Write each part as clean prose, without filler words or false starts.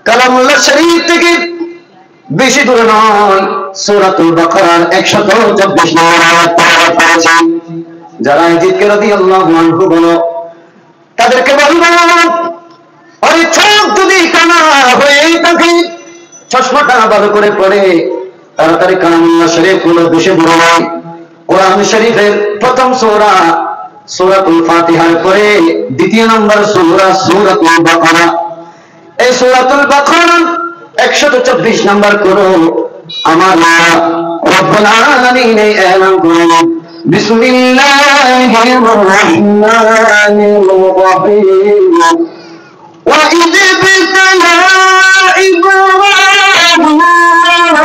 কালামুল্লাহ শরীফ থেকে বেশি দূরে নয়, সূরাতুল বাকারার 124 নম্বর আয়াত তেলাওয়াত করেছি। যারা ইয়াজিদকে রাদিয়াল্লাহু আনহু বলো, তাদেরকে বলবো, ওই চোখ যদি কানা হয়ে থাকে, চশমাটা ভালো করে পড়ে তাড়াতাড়ি কালামুল্লাহ শরীফ গুলো বসে পড়ো। কোরআন শরীফের প্রথম সূরা সূরাতুল ফাতিহার পরে দ্বিতীয় নম্বর সূরা সূরাতুল বাকারা। এই সূরাতুল বাকারা 124 নম্বর করো। আমার রব্বুল আলামিন এই এলান করেন, বিসমিল্লাহির রহমানির রহিম। وَإِذِ ابْتَلَى إِبْرَاهِيمَ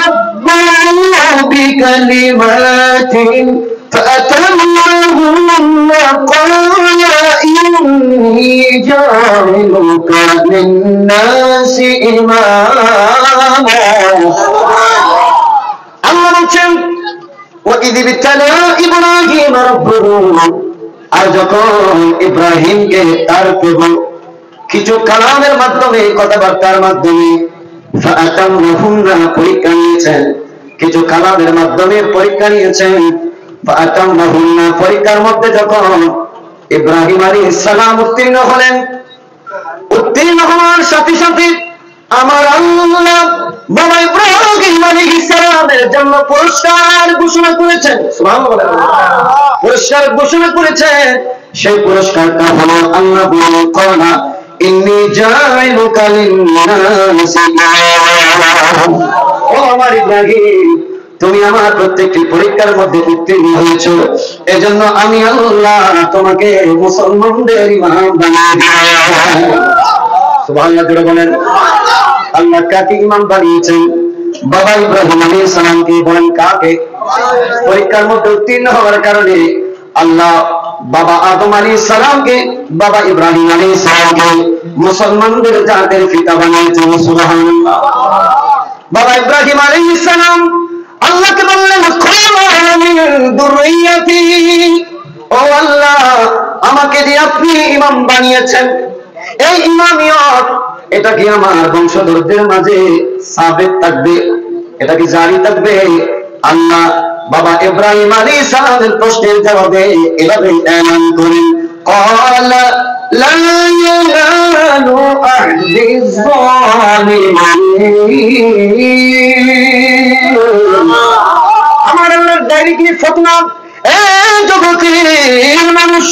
رَبُّهُ بِكَلِمَاتٍ فَأَتَمَّهُنَّ قَالَ إِنِّي جَاعِلُكَ لِلنَّاسِ إِمَامًا। আল্লাহ বলছেন, وَإِذِ ابْتَلَى إِبْرَاهِيمَ رَبُّهُ, আর যখন ইব্রাহিমকে তার প্রভু কিছু কালামের মাধ্যমে, কথাবার্তার মাধ্যমে, পরীক্ষা নিয়েছেন, কিছু কালামের মাধ্যমে পরীক্ষা নিয়েছেন। পরীক্ষার মধ্যে যখন ইব্রাহিম আলাইহিস সালাম উত্তীর্ণ হলেন, উত্তীর্ণ হওয়ার সাথে সাথে আমার আল্লাহ বাবা ইব্রাহিম আলাইহিস সালামের জন্য পুরস্কার ঘোষণা করেছেন। সুবহানাল্লাহ, পুরস্কার ঘোষণা করেছেন। সেই পুরস্কারটা হলো, আল্লাহ বলেন, কওলা ইন্নী জাইলুকা লিন-নাসি ইমাম। ও আমার ইব্রাহিম, তুমি আমার প্রত্যেকটি পরীক্ষার মধ্যে উত্তীর্ণ হয়েছো, এজন্য আমি আল্লাহ তোমাকে মুসলমানদের ইমাম বানিয়ে দিলাম। সুবহানাল্লাহ, জোরে বলেন। আল্লাহ কাকে ইমাম বানিয়েছেন? বাবা ইব্রাহিম আলাইহিস সালামকে। বলেন কাকে? পরীক্ষার মধ্যে উত্তীর্ণ হওয়ার কারণে আল্লাহ বাবা আদম আলাইহিস সালামকে, বাবা ইব্রাহিম আলাইহিস সালামকে মুসলমানদের জাতের পিতা বানিয়েছেন। সুবহানাল্লাহ। বাবা ইব্রাহিম আলাইহিস সালাম আল্লাহকে বললেন, দুররিয়াতি, ও আল্লাহ, আমাকে যে আপনি ইমাম বানিয়েছেন, এই ইমামিয়ত এটা কি আমার বংশধরদের মাঝে সাবেত থাকবে? এটা কি জারি থাকবে? আল্লাহ বাবা ইব্রাহিম আলাইহিস সালামের প্রশ্নের জবাবে এভাবে এলান করেন, ক্বালা লা ইয়ানালু আহদিজ যালিমিন। আমার আল্লাহর ডাইরেক্টলি ফতনা, এই জগতের মানুষ,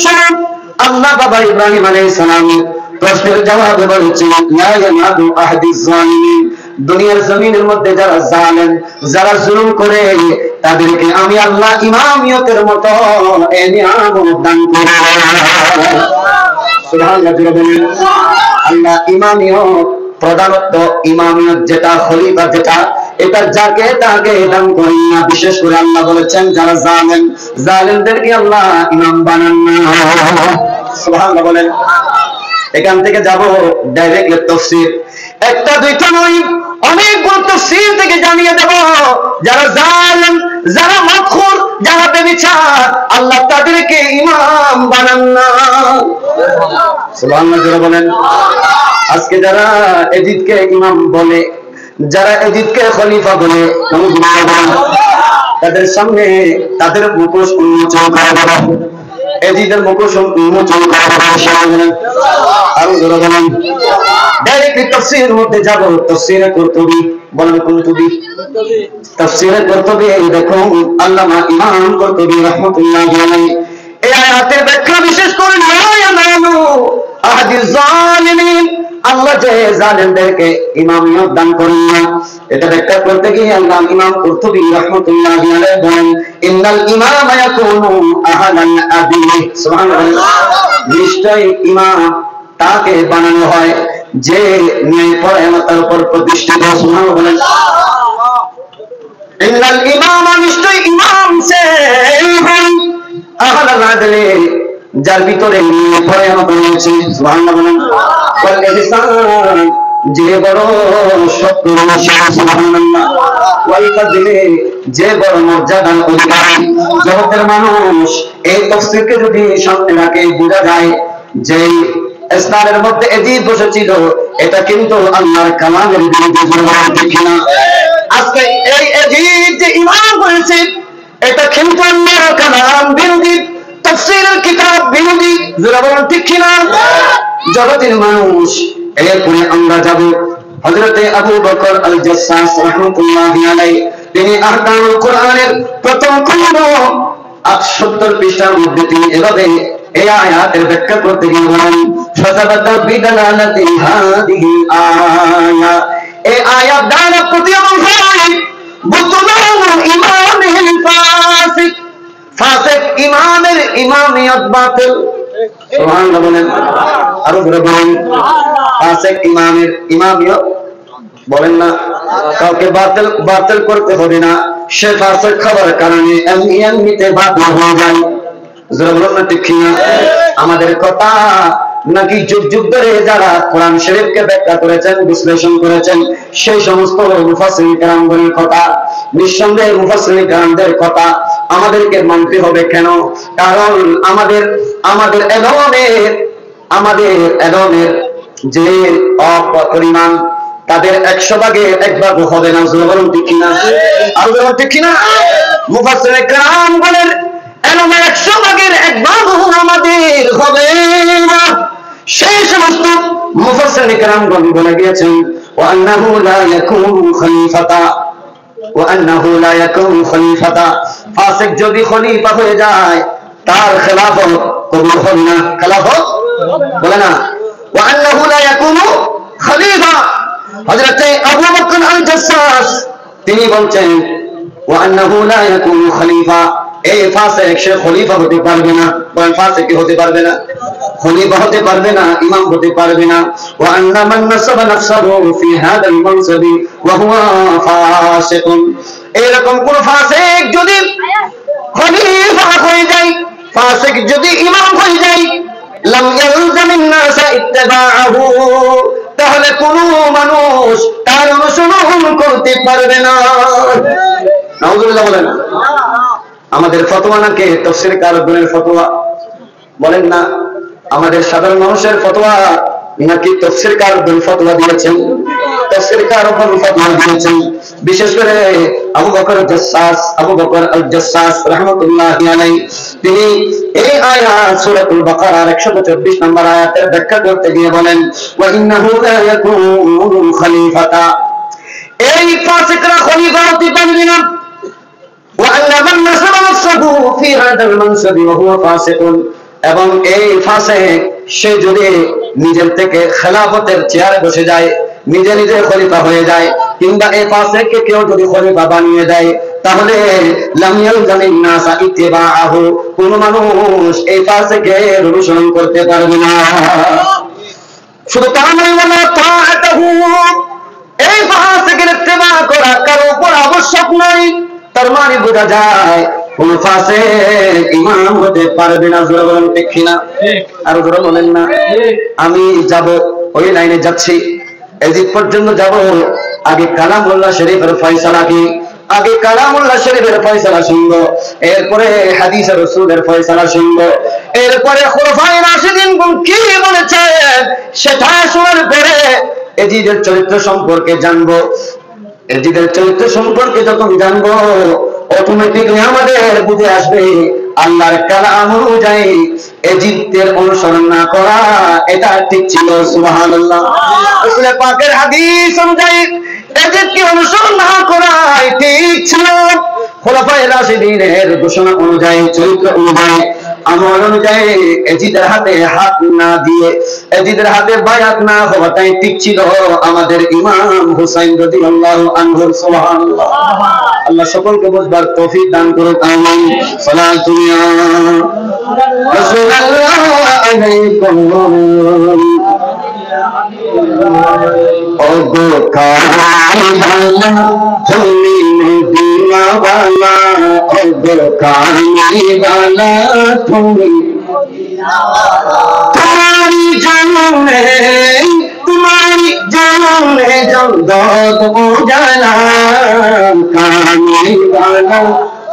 আল্লাহ বাবা ইব্রাহিম আলাইহিস সালামের প্রশ্নের জবাবে বলেছেন, লা ইয়ানালু আহদিজ যালিমিন। দুনিয়ার জমিনের মধ্যে যারা জালেম, যারা জুলুম করে, তাদেরকে আমি আল্লাহ ইমামিয়তের মতো নিয়ামত দান করি। সুবহানাল্লাহ, জোরে বলেন। আল্লাহ ইমামিয়ত, প্রধানত ইমামিয়ত যেটা, খলিফা যেটা, এটা যাকে তাকে দান করেন না। বিশেষ করে আল্লাহ বলেছেন, যারা জালেম, জালেমদেরকে আল্লাহ ইমাম বানান না। সুবহানাল্লাহ বলেন। এখান থেকে যাব ডাইরেক্ট তাফসীর। একটা দুইটা নয়, অনেকগুলো তাফসীর থেকে জানিয়ে দেব, যারা জালেম, যারা মাখুর, যারা বেবিচার, আল্লাহ তাদেরকে ইমাম বানান না। সুবহানাল্লাহ, যারা বলেন। আজকে যারা এজিদকে ইমাম বলে, যারা এজিদকে খলিফা বলে, তাদের সামনে তাদের মুখোশ উন্মোচন করা হবে, এজিদের মুখোশ উন্মোচন করা হবে। আরো যারা বলেন, ডাইরেক্টলি তাফসীরের মধ্যে যাব। তাফসীরে কুরতুবী, বলেন কুরতুবী, তাফসীরে কুরতুবী। দেখুন আল্লামা ইমাম কুরতুবী রাহমাতুল্লাহি আলাইহি এই আয়াতের ব্যাখ্যা বিশেষ করে, লা ইয়ানালু আহদিজ যালিমিন, আল্লাহ যে জালেমদেরকে ইমামিয়ত দান করেন না, এটা ব্যাখ্যা করতে গিয়ে আল্লাহ ইমাম কুরতুবী রাহমাতুল্লাহি আলাইহি বলেন, ইন্নাল ইমামা ইয়াকুনু আহলান আদিলি। সুবহানাল্লাহ, নিশ্চয় ইমাম তাকে বানানো হয় যে ন্যায়পরায়ণতার উপর প্রতিষ্ঠিত। সুবহানাল্লাহ বলেন। ইন্নাল ইমামা, নিশ্চয় ইমাম সে আহলাল আদলি, যার ভিতরে ন্যায়পরায়ণতা রয়েছে। সুবহানাল্লাহ বলেন। ওয়াল ইহসান, যে বড় সত্য, সুবহানাল্লাহ। ওয়াল ফাদলি, যে বড় মর্যাদার অধিকারী। জগতের মানুষ এই তাফসীরকে যদি সামনে রাখে, বোঝা যায় যে ইসলামের মধ্যে এজিদ বসেছিল, এটা কিন্তু আল্লাহর কালামের বিরুদ্ধে না। আজকে এই এজিদ যে ইমাম হয়েছে, এটা কিন্তু আল্লাহর কালাম বিরোধী, তাফসীরের কিতাব বিরোধী, যারা বলেন ঠিক কিনা? জগতের মানুষ। এরপরে আমরা যাব হযরতে আবু বকর আল জাসসাস রাহমাতুল্লাহি আলাইহি, তিনি আহকামুল কোরআনের প্রথম খণ্ড ৭৮ পৃষ্ঠার মধ্যে তিনি এভাবে এই আয়াতের ব্যাখ্যা করতে গিয়ে বলেন, ফাসাবাতা বিদালালাতি হাদিহি আয়া, এই আয়াত দ্বারা প্রতীয়মান হয় বুতুলানুল ইমামিল ফাসিক, ফাসিক ইমামের ইমামিয়ত বাতিল। সুবহানাল্লাহ বলেন, আরো জোরে বলেন। ফাসিক ইমামের ইমামিয়ত বলেন না, কাউকে বাতিল বাতিল করতে হবে না, সে ফাসিক খাবার কারণে এমনিতে বাতিল হয়ে যায়। জোরে বলেন না ঠিক কিনা? আমাদের কথা নাকি যুগ যুগ ধরে যারা কোরআন শরীফকে ব্যাখ্যা করেছেন, বিশ্লেষণ করেছেন, সেই সমস্ত মুফাসসিরিন কেরামগণের কথা, নিঃসন্দেহে মুফাসসিরিন কেরামদের কথা আমাদেরকে মানতে হবে। কেন? কারণ আমাদের এলমের যে অপরিমাণ, তাদের 100 ভাগে 1 ভাগ হবে না। বলুন ঠিক কিনা? আর বলুন ঠিক কিনা? মুফাসসিরিন কেরামগণের এলমের 100 ভাগের 1 ভাগ আমাদের হবে না। সেই সমস্ত মুফাসসিরিন কেরামগণ বলে গিয়েছেন, ওয়া আন্নাহু লা ইয়াকুনু খলিফাতা, ফাসিক যদি খলিফা হয়ে যায় তার খেলাফত কবুল হবে না। খেলাফত বলে না, ওয়া আন্নাহু লা ইয়াকুনু খলিফা। হযরত আবু বকর আল জাসসাস তিনি বলছেন, ওয়া আন্নাহু লা ইয়াকুনু খলিফা, এই ফাসিক সে খলিফা হতে পারবে না। বলেন, ফাসিক হতে পারবে না, খলিফা হতে পারবে না, ইমাম হতে পারবে না। ওয়া আন্না মান নাসাবা নাফসাহু ফি হাদাল মানসাবি ওয়া হুয়া ফাসিকুন, এরকম কোন ফাসিক যদি খলিফা হয়ে যায়, ফাসিক যদি ইমাম হয়ে যায়, লাম ইয়ালজামিন নাসা ইত্তিবাহু, তাহলে কোন মানুষ তার অনুসরণ করতে পারবে না। নাউযুবিল্লাহ বলেন। আমাদের ফতোয়া নাকি তাফসীর কারগণের ফতোয়া? বলেন না, আমাদের সাধারণ মানুষের ফতোয়া নাকি তাফসীর কারগণ ফতোয়া দিয়েছেন? তাফসীর কারগণ ফতোয়া দিয়েছেন। বিশেষ করে আবু বকর আল জাসসাস রাহমাতুল্লাহি আলাইহি, তিনি এই আয়াত সূরাতুল বাকারার 124 নম্বর আয়াতের ব্যাখ্যা করতে গিয়ে বলেন, ওয়া ইন্নাহু লা ইয়াকুনু খলিফাতা, এই ফাসিকরা খলিফা হতে পারবে না। ওয়া আন্না মান নাসাবা নাফসাহু ফি হাদাল মানসাবি ওয়া হুয়া ফাসিকুন, এবং এই ফাসিক সে যদি নিজের থেকে খেলাফতের চেয়ারে বসে যায়, নিজে নিজে খলিফা হয়ে যায়, কিংবা এই ফাসিককে কেউ যদি খলিফা বানিয়ে দেয়, তাহলে লাম ইয়ালজামিন নাসা ইত্তিবাহু, কোন মানুষ এই ফাসিকের অনুসরণ করতে পারবে না। শুধু তার মানে ওয়ালা তাআতাহু, এই ফাসিকের ইত্তিবা করা কারো উপর আবশ্যক নয়। তার মানে বোঝা যায় কোন ফাসিক ইমাম হতে পারবে না। জোরে বলেন ঠিক কিনা? আর জোরে বলেন না। আমি যাব, ওই লাইনে যাচ্ছি, এজিদ পর্যন্ত যাব। আগে কালামুল্লাহ শরীফের ফয়সালা কি? আগে কালামুল্লাহ শরীফের ফয়সালা শুনবো, এরপরে হাদিসে রাসূলের ফয়সালা শুনবো, এরপরে খুলাফায়ে রাশিদিন কি বলেছেন সেটা শোনার পরে এজিদের চরিত্র সম্পর্কে জানবো। এজিদের চরিত্র সম্পর্কে যখন জানবো, অটোমেটিকলি আমাদের বুঝে আসবে আল্লাহর কালাম অনুযায়ী এজিদের অনুসরণ না করা এটা ঠিক ছিল। সুবহানাল্লাহ। রাসূল পাকের হাদিস অনুযায়ী এজিদকে অনুসরণ না করা ঠিক ছিল। খুলাফায়ে রাশিদিনের ঘোষণা অনুযায়ী, চরিত্র অনুযায়ী, আমল অনুযায়ী এজিদের হাতে হাত না দিয়ে, এজিদের হাতে বায়াত না হওয়াটাই ঠিক ছিল আমাদের ইমাম হুসাইন রাদিয়াল্লাহু আনহু। সুবহানাল্লাহ। আল্লাহ সকলকে বুঝবার তৌফিক দান করুন, আমিন। সালাতু ইয়া রাসূলুল্লাহ আলাইকুম ওগো কামলা তুমি মদিনাওয়ালা, ওগো কামলা তুমি মদিনাওয়ালা, তোমারি জানে জগৎ উজালা, কামলিওয়ালা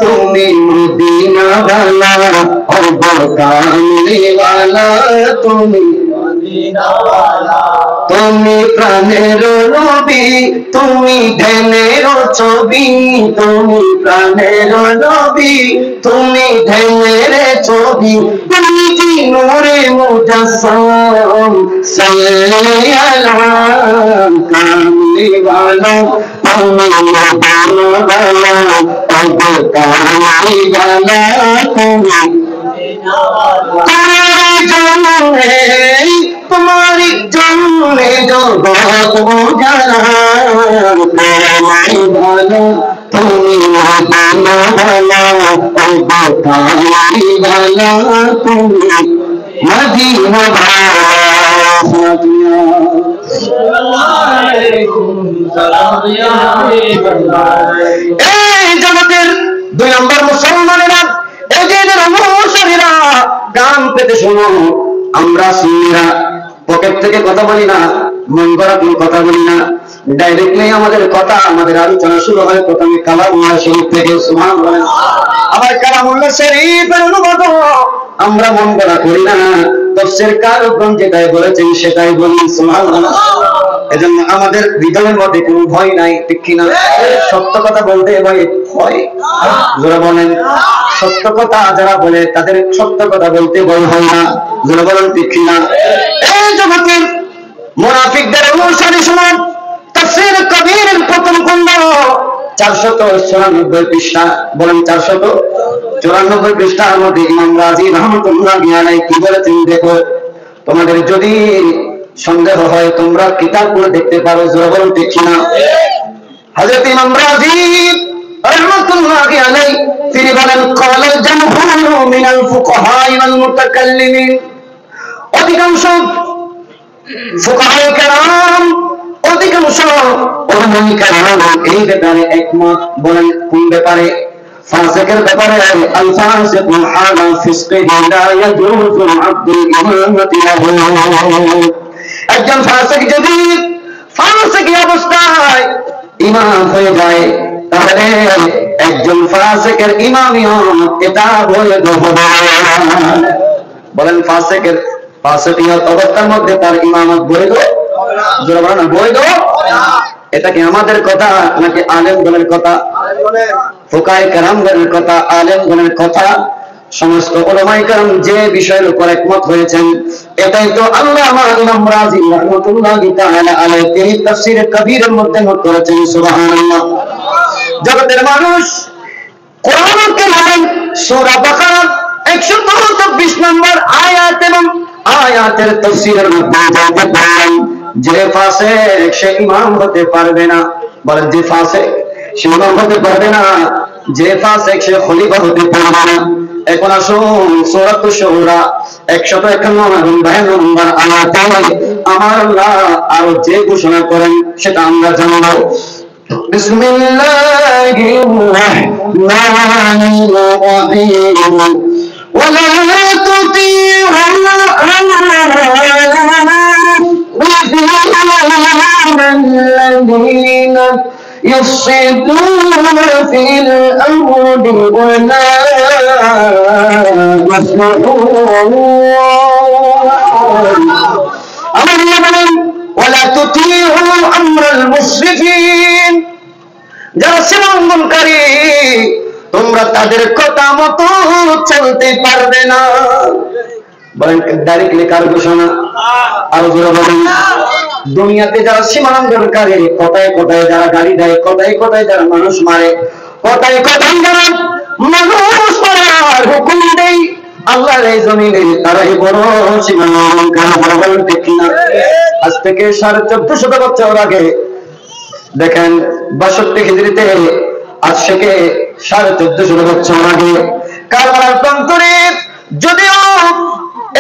তুমি মদিনাওয়ালা, ওগো কামলিওয়ালা তুমি তুমি প্রাণের নবী, তুমি ধ্যানের ছবি, তুমি প্রাণের নবী, তুমি ধ্যানের ছবি, তুমি কি নূরে মুজাসসাম, সাল্লি আলা কামলিওয়ালা, তুমি মদিনাওয়ালা, কামলিওয়ালা, তুমি तुम्हारी जन्मे जगत उजाला, भालो तुम्ही मदीना वाला, भाला तुम्ही मदीना এই জগতের 2 নম্বর মুসলমানেরা, এদের অনুসারীরা গান পেতে শোনো। আমরা সুন্নিরা পকেট থেকে কথা বলি না, মন গড়া কোনো কথা বলি না, ডাইরেক্টলি আমাদের কথা, আমাদের আলোচনা শুরু হয় প্রথমে কালামুল্লাহ শরীফ থেকে, সুবহানাল্লাহ। আবার কালামুল্লাহ শরীফের অনুবাদ আমরা মন গড়া করি না, তাফসীর কারগণ যেটাই বলেছেন সেটাই বলি, সুবহানাল্লাহ। এজন্য আমাদের হৃদয়ের মধ্যে কোনো ভয় নাই, ঠিক কিনা? সত্য কথা বলতে ভয়, যারা বলেন সত্য কথা যারা বলে তাদের সত্য কথা বলতে ভয় হয় না, যারা বলেন ঠিক কিনা? এই জগতের মুনাফিকদের অনুসারী শুনুন, তাফসীর কবীরের প্রথম খণ্ড 494 পৃষ্ঠা, বলেন 494 পৃষ্ঠার মধ্যে ইমাম রাজি রাহমাতুল্লাহি আলাইহি কি বলেছেন দেখো। তোমাদের যদি সন্দেহ হয় তোমরা কিতাবগুলো দেখতে পারো, যারা বলেন ঠিক কিনা? হযরত ইমাম রাজি রাহমাতুল্লাহি আলাইহি তিনি বলেন, ক্বালা জামহুরু মিনাল ফুকাহা ওয়াল মুতাকাল্লিমিন, অধিকাংশ ফুকাহায়ে কেরাম, অধিকাংশ উলামায়ে কেরাম এই ব্যাপারে একমত। বলেন কোন ব্যাপারে? ফাসিকের ব্যাপারে। আল ফাসিকু হালা ফিসকিহি লা ইয়াজুজু আবদুল ইমামাতি লাহু, একজন ফাসিক যদি ফাসিকি অবস্থায় ইমাম হয়ে যায় তাহলে একজন ফাসিকের ইমামিয়ত এটা বৈধ হবে। বলেন ফাসিকিয়ত অবস্থার মধ্যে তার ইমামত বৈধ? যারা বলেন বৈধ। এটা কি আমাদের কথা নাকি আলেমগণের কথা? ফুকাহায়ে কেরামগণের কথা, আলেমগণের কথা। সমস্ত উলামায়ে কেরাম যে বিষয়ের উপর একমত হয়েছেন এটাই তো আল্লামা ইমাম রাজি রাহমাতুল্লাহি তাআলা আলাইহি তিনি তাফসীর কবীরের মধ্যে নোট করেছেন, সুবহানাল্লাহ। জগতের মানুষ কোরআনকে মানে সূরা বাকারা 124 নম্বর আয়াত এবং আয়াতের তাফসীরের মধ্যে জানতে পারেন যে ফাসিক সে ইমাম হতে পারবে না। বলেন যে ফাসিক সে ইমাম হতে পারবে না, যে ফাসিক সে খলিফা হতে পারবে না। এখন আসুন সূরাতুশ শুরা 151 এবং 52 নম্বর আয়াতে আমার আল্লাহ আরো যে ঘোষণা করেন সেটা আমরা জানবো। বিসমিল্লাহির রাহমানির রাহিম, ওয়ালা তুতি'উ الذين يفسدون في الأرض ولا يصلحون ولا تطيعوا أمر المسرفين, যারা সীমালঙ্ঘনকারী তোমরা তাদের কথা মতো চলতে পারবে না। বলেন ডাইরেক্টলি কার ঘোষণা? আরো জোরে বলেন। দুনিয়াতে যারা সীমালঙ্ঘনকারী, কথায় কথায় যারা গালি দেয়, কথায় কথায় যারা মানুষ মারে, কথায় কথায় যারা মানুষ মারার হুকুম দেয় আল্লাহর এই জমিনে, তারাই বড় সীমালঙ্ঘনকারী, ঠিক না? আজ থেকে 1450 বছর আগে দেখেন 62 হিজরিতে, আজ থেকে 1450 বছর আগে কারবালার প্রান্তরে যদিও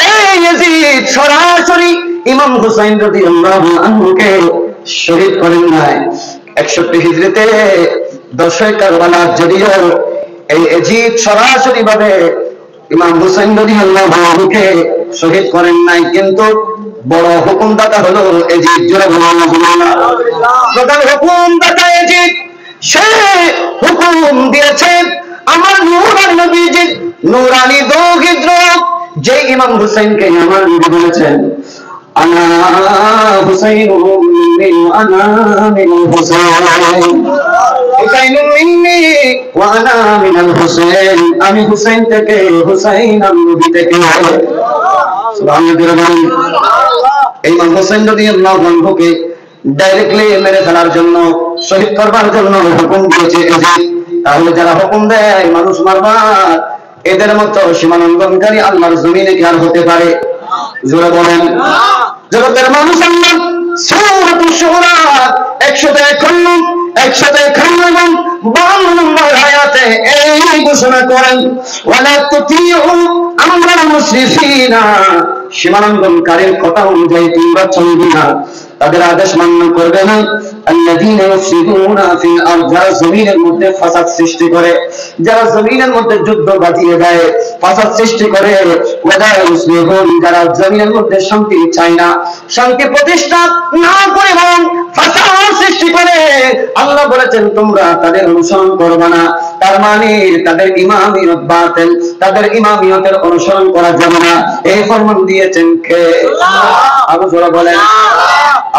এই ইয়াজিদ সরাসরি ইমাম হুসাইন রাদিয়াল্লাহু আনহুকে শহীদ করেন নাই, 61 হিজরিতে 10 কারবালা যদিও এই ইয়াজিদ সরাসরি ভাবে ইমাম হুসাইন রাদিয়াল্লাহু আনহুকে শহীদ করেন নাই, কিন্তু বড় হুকুমদাতা হলো ইয়াজিদ। জোরে বলুন সুবহানাল্লাহ। প্রধান হুকুমদাতা ইয়াজিদ, সে হুকুম দিয়েছে আমার নূরানি নবীজি নূরানি দৌহিত্র যে ইমাম হুসাইনকে আমার নবী বলেছেন, আনা হুসাইনুম মিন্নি ওয়া আনা মিনাল হুসাইন, হুসাইনুম মিন্নি ওয়া আনা মিনাল হুসাইন, আমি হুসাইন থেকে, হুসাইন আমি নবী থেকে। সুবহানাল্লাহ। এই ইমাম হুসাইন রাদিয়াল্লাহু আনহুকে ডাইরেক্টলি মেরে ফেলার জন্য, শহীদ করবার জন্য হুকুম দিয়েছে ইয়াজিদ। তাহলে যারা হুকুম দেয় মানুষ মারবার, এদের মতো সীমালঙ্ঘনকারী আল্লাহর জমিনে কি আর হতে পারে? জোরে বলেন। জগতের মানুষ আল্লাহ সূরাতুশ শুরা 151 নম্বর আয়াতে এই ঘোষণা করেন, ওয়ালা তুতিউ আমরাল মুসরিফিনা, সীমালঙ্ঘনকারীর কথা অনুযায়ী তোমরা চলবে না, তাদের আদেশ মান্য করবে না। আল্লাযীনা ইউফসিদুনা ফিল আরদ, যারা জমিনের মধ্যে ফাসাদ সৃষ্টি করে, যারা জমিনের মধ্যে যুদ্ধ বাজিয়ে দেয়, ফাসাদ সৃষ্টি করে, ওয়ালা ইউসলিহুন, যারা জমিনের মধ্যে শান্তি চায় না, শান্তি প্রতিষ্ঠা না করে বরং ফাসাদ সৃষ্টি করে, আল্লাহ বলেছেন তোমরা তাদের অনুসরণ করবে না। তার মানে তাদের ইমামিয়ত বাতিল, তাদের ইমামিয়তের অনুসরণ করা যাবে না। এই ফরমান দিয়েছেন কে? আবু জোরা বলেন।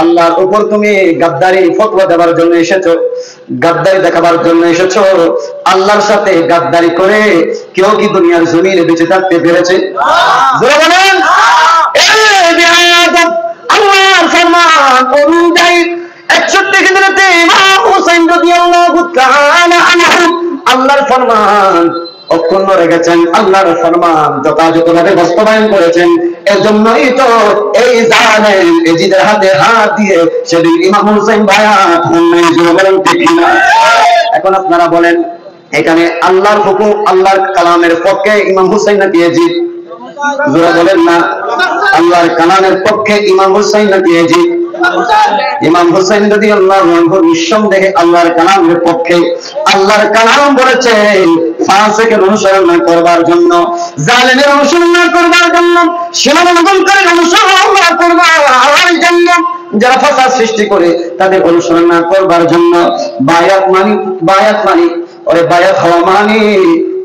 আল্লাহর উপর তুমি গাদ্দারি ফতোয়া দেওয়ার জন্য এসেছো, গাদ্দারি দেখাবার জন্য এসেছো। আল্লাহর সাথে গাদ্দারি করে কেউ কি দুনিয়ার জমিনে বেঁচে থাকতে পেরেছে? জোরে বলেন। আল্লাহর ফরমান অনুযায়ী 61 হিজরিতে ইমাম হুসাইন রাদিয়াল্লাহু তাআলা আনহু আল্লাহর ফরমান অক্ষুণ্ণ রেখেছেন, আল্লাহর ফরমান যথাযথভাবে বাস্তবায়ন করেছেন। এজন্যই তো এই জালেম ইয়াজিদের হাতে হাত দিয়ে সেদিন ইমাম হুসাইন বায়াত হন নাই। বলেন ঠিক না? এখন আপনারা বলেন, এখানে আল্লাহর হুকুম, আল্লাহর কালামের পক্ষে ইমাম হুসাইন নাকি ইয়াজিদ? জোরে বলেন না। আল্লাহর কালামের পক্ষে ইমাম হুসাইন নাকি ইয়াজিদ? ইমাম হুসাইন রাদিয়াল্লাহু আনহু নিঃসন্দেহে আল্লাহর কালামের পক্ষে। আল্লাহর কালাম বলেছে ফাসিকের অনুসরণ না করবার জন্য, জালেমের অনুসরণ না করবার জন্য, সীমালঙ্ঘনকারীর অনুসরণ না করবার জন্য, যারা ফাসাদ সৃষ্টি করে তাদের অনুসরণ না করবার জন্য। বায়াত মানি ওরে বায়াত হওয়া মানে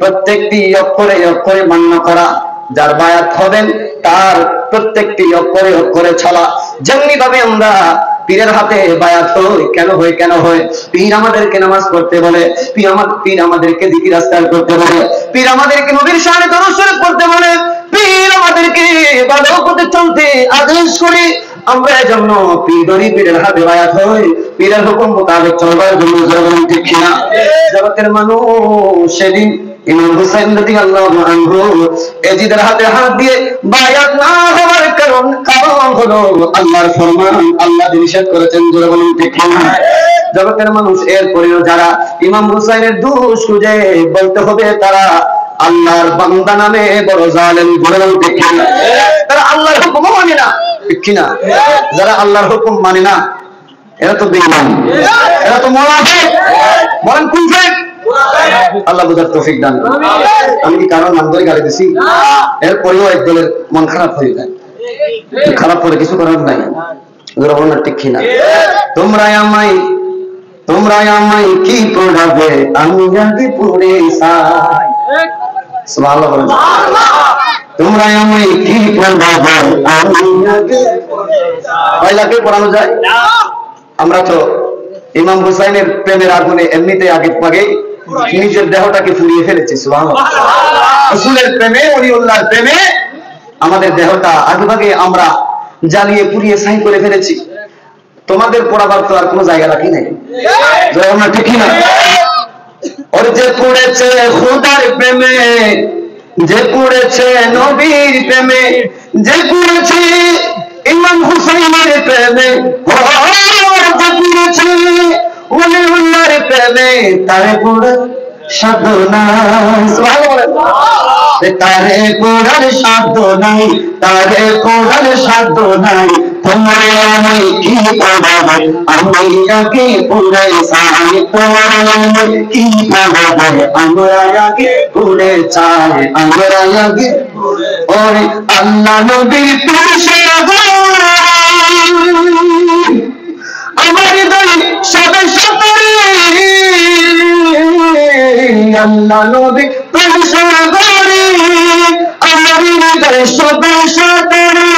প্রত্যেকটি অক্ষরে অক্ষরে মান্য করা। যার বায়াত হবেন তার প্রত্যেকটি অক্ষরে অক্ষরে চলা। যেমনি ভাবে আমরা পীরের হাতে বায়াত হই, কেন হয়? পীর আমাদেরকে নামাজ পড়তে বলে, পীর আমাদেরকে জিকির আজকার করতে বলে, পীর আমাদেরকে নবীর শানে দরুদ শরীফ পড়তে বলে, পীর আমাদেরকে ভালো পথে চলতে আদেশ করে। আমরা এজন্য পীরের হাতে বায়াত হই, পীরের হুকুম মোতাবেক চলবার জন্য। ঠিক কিনা? জগতের মানুষ সেদিন ইমাম হুসাইন রাদিয়াল্লাহু আনহু ইয়াজিদের হাতে হাত দিয়ে বায়াত না হওয়ার কারণ হলো আল্লাহর ফরমান, আল্লাহ নিষেধ করেছেন। জোরে বলুন ঠিক না? জগতের মানুষ এরপরেও যারা ইমাম হুসাইনের দোষ খুঁজে, বলতে হবে তারা আল্লাহর বান্দা নামে বড় জালেম। জোরে বলুন ঠিক না? তারা আল্লাহর হুকুম মানে না। ঠিক কিনা? যারা আল্লাহর হুকুম মানে না এরা তো বেঈমান, এরা তো মুনাফিক। বলেন কোন ফেক? আল্লাহ বুঝার তৌফিক দান করুন। আমি কি কারণ নাম ধরে গালি দিছি? এরপরেও একদলের মন খারাপ হয়ে যায়, খারাপ করে কিছু করার নাই। বলেন না ঠিক কিনা? তোমরা আমায় কি পড়াবে, আমি জানি পড়ে চাই। সুবহানাল্লাহ বলেন। তোমরা আমায় কি পড়াবে, আমি জানি পড়ে চাই। পয়লাকে পড়ানো যায়? আমরা তো ইমাম হুসাইনের প্রেমের আগুনে এমনিতে আগে নিজের দেহটাকে পুড়িয়ে ফেলেছি। সুবহানাল্লাহ। রাসূলের প্রেমে, ওলিউল্লাহর প্রেমে আমাদের দেহটা আগেভাগে আমরা জ্বালিয়ে পুড়িয়ে ছাই করে ফেলেছি। তোমাদের পড়াবার তো আর কোনো জায়গা রাখি নাই। আমরা ঠিক না? ওর যে পড়েছে খোদার প্রেমে, যে পড়েছে নবীর প্রেমে, যে পড়েছে ইমাম হুসাইনের প্রেমে, ওলিউল্লাহর প্রেমে, তারে পড়ে সাধনা। তারে পড়ার সাধ্য নাই, তারে পড়ার সাধ্য নাই। তোমার আমি কি পড়াবে, আমি আগে পড়ে চাই। তোমার আমি কি পড়াবে, আমরা আগে পড়ে চাই। আমরা আগে ওরে আল্লাহ নবীর পুরুষে আমার হৃদয় সবে সতরে, আল্লাহ নবী পুরুষে আমার হৃদয় সবে সতরে।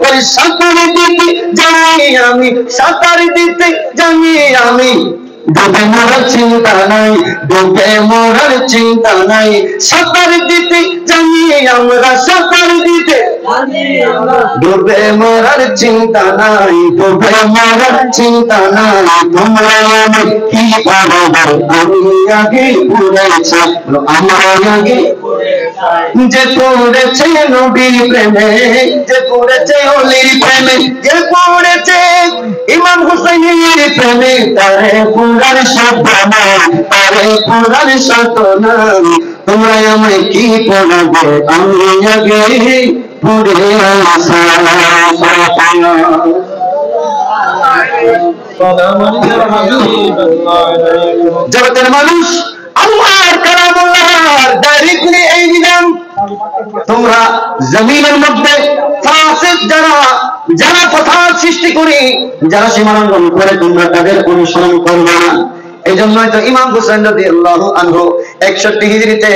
ওই সাঁতার দিতে জানি আমি, সাঁতার দিতে জানি আমি, ডুবে মরার চিন্তা নাই, ডুবে মরার চিন্তা নাই, সাঁতার দিতে জানি আমরা, সাঁতার দিতে ডুবে মরার চিন্তা নাই, ডুবে মরার চিন্তা নাই। তোমরা আমি কি পারবো, আমি আগে পড়েছি, আমার আগে যে পড়েছে নবীর প্রেমে, যে পড়েছে অলির প্রেমে, যে পড়েছে ইমাম হুসাইনের প্রেমে, তারে পুরার শব্দ নাই, তারে পুরার শব্দ নাই। তোমরা আমায় কি পড়াবে, আমি আগে পড়ে আসা। জগতের মানুষ আল্লাহর কালামুল্লাহর ডাইরেক্টলি এই বিধান, তোমরা জমিনের মধ্যে ফাসিক যারা, যারা ফাসাদ সৃষ্টি করে, যারা সীমালঙ্ঘন করে, তোমরা তাদের অনুসরণ করবে না। এই জন্যই তো ইমাম হুসাইন রাদিয়াল্লাহু আনহু 61 হিজরিতে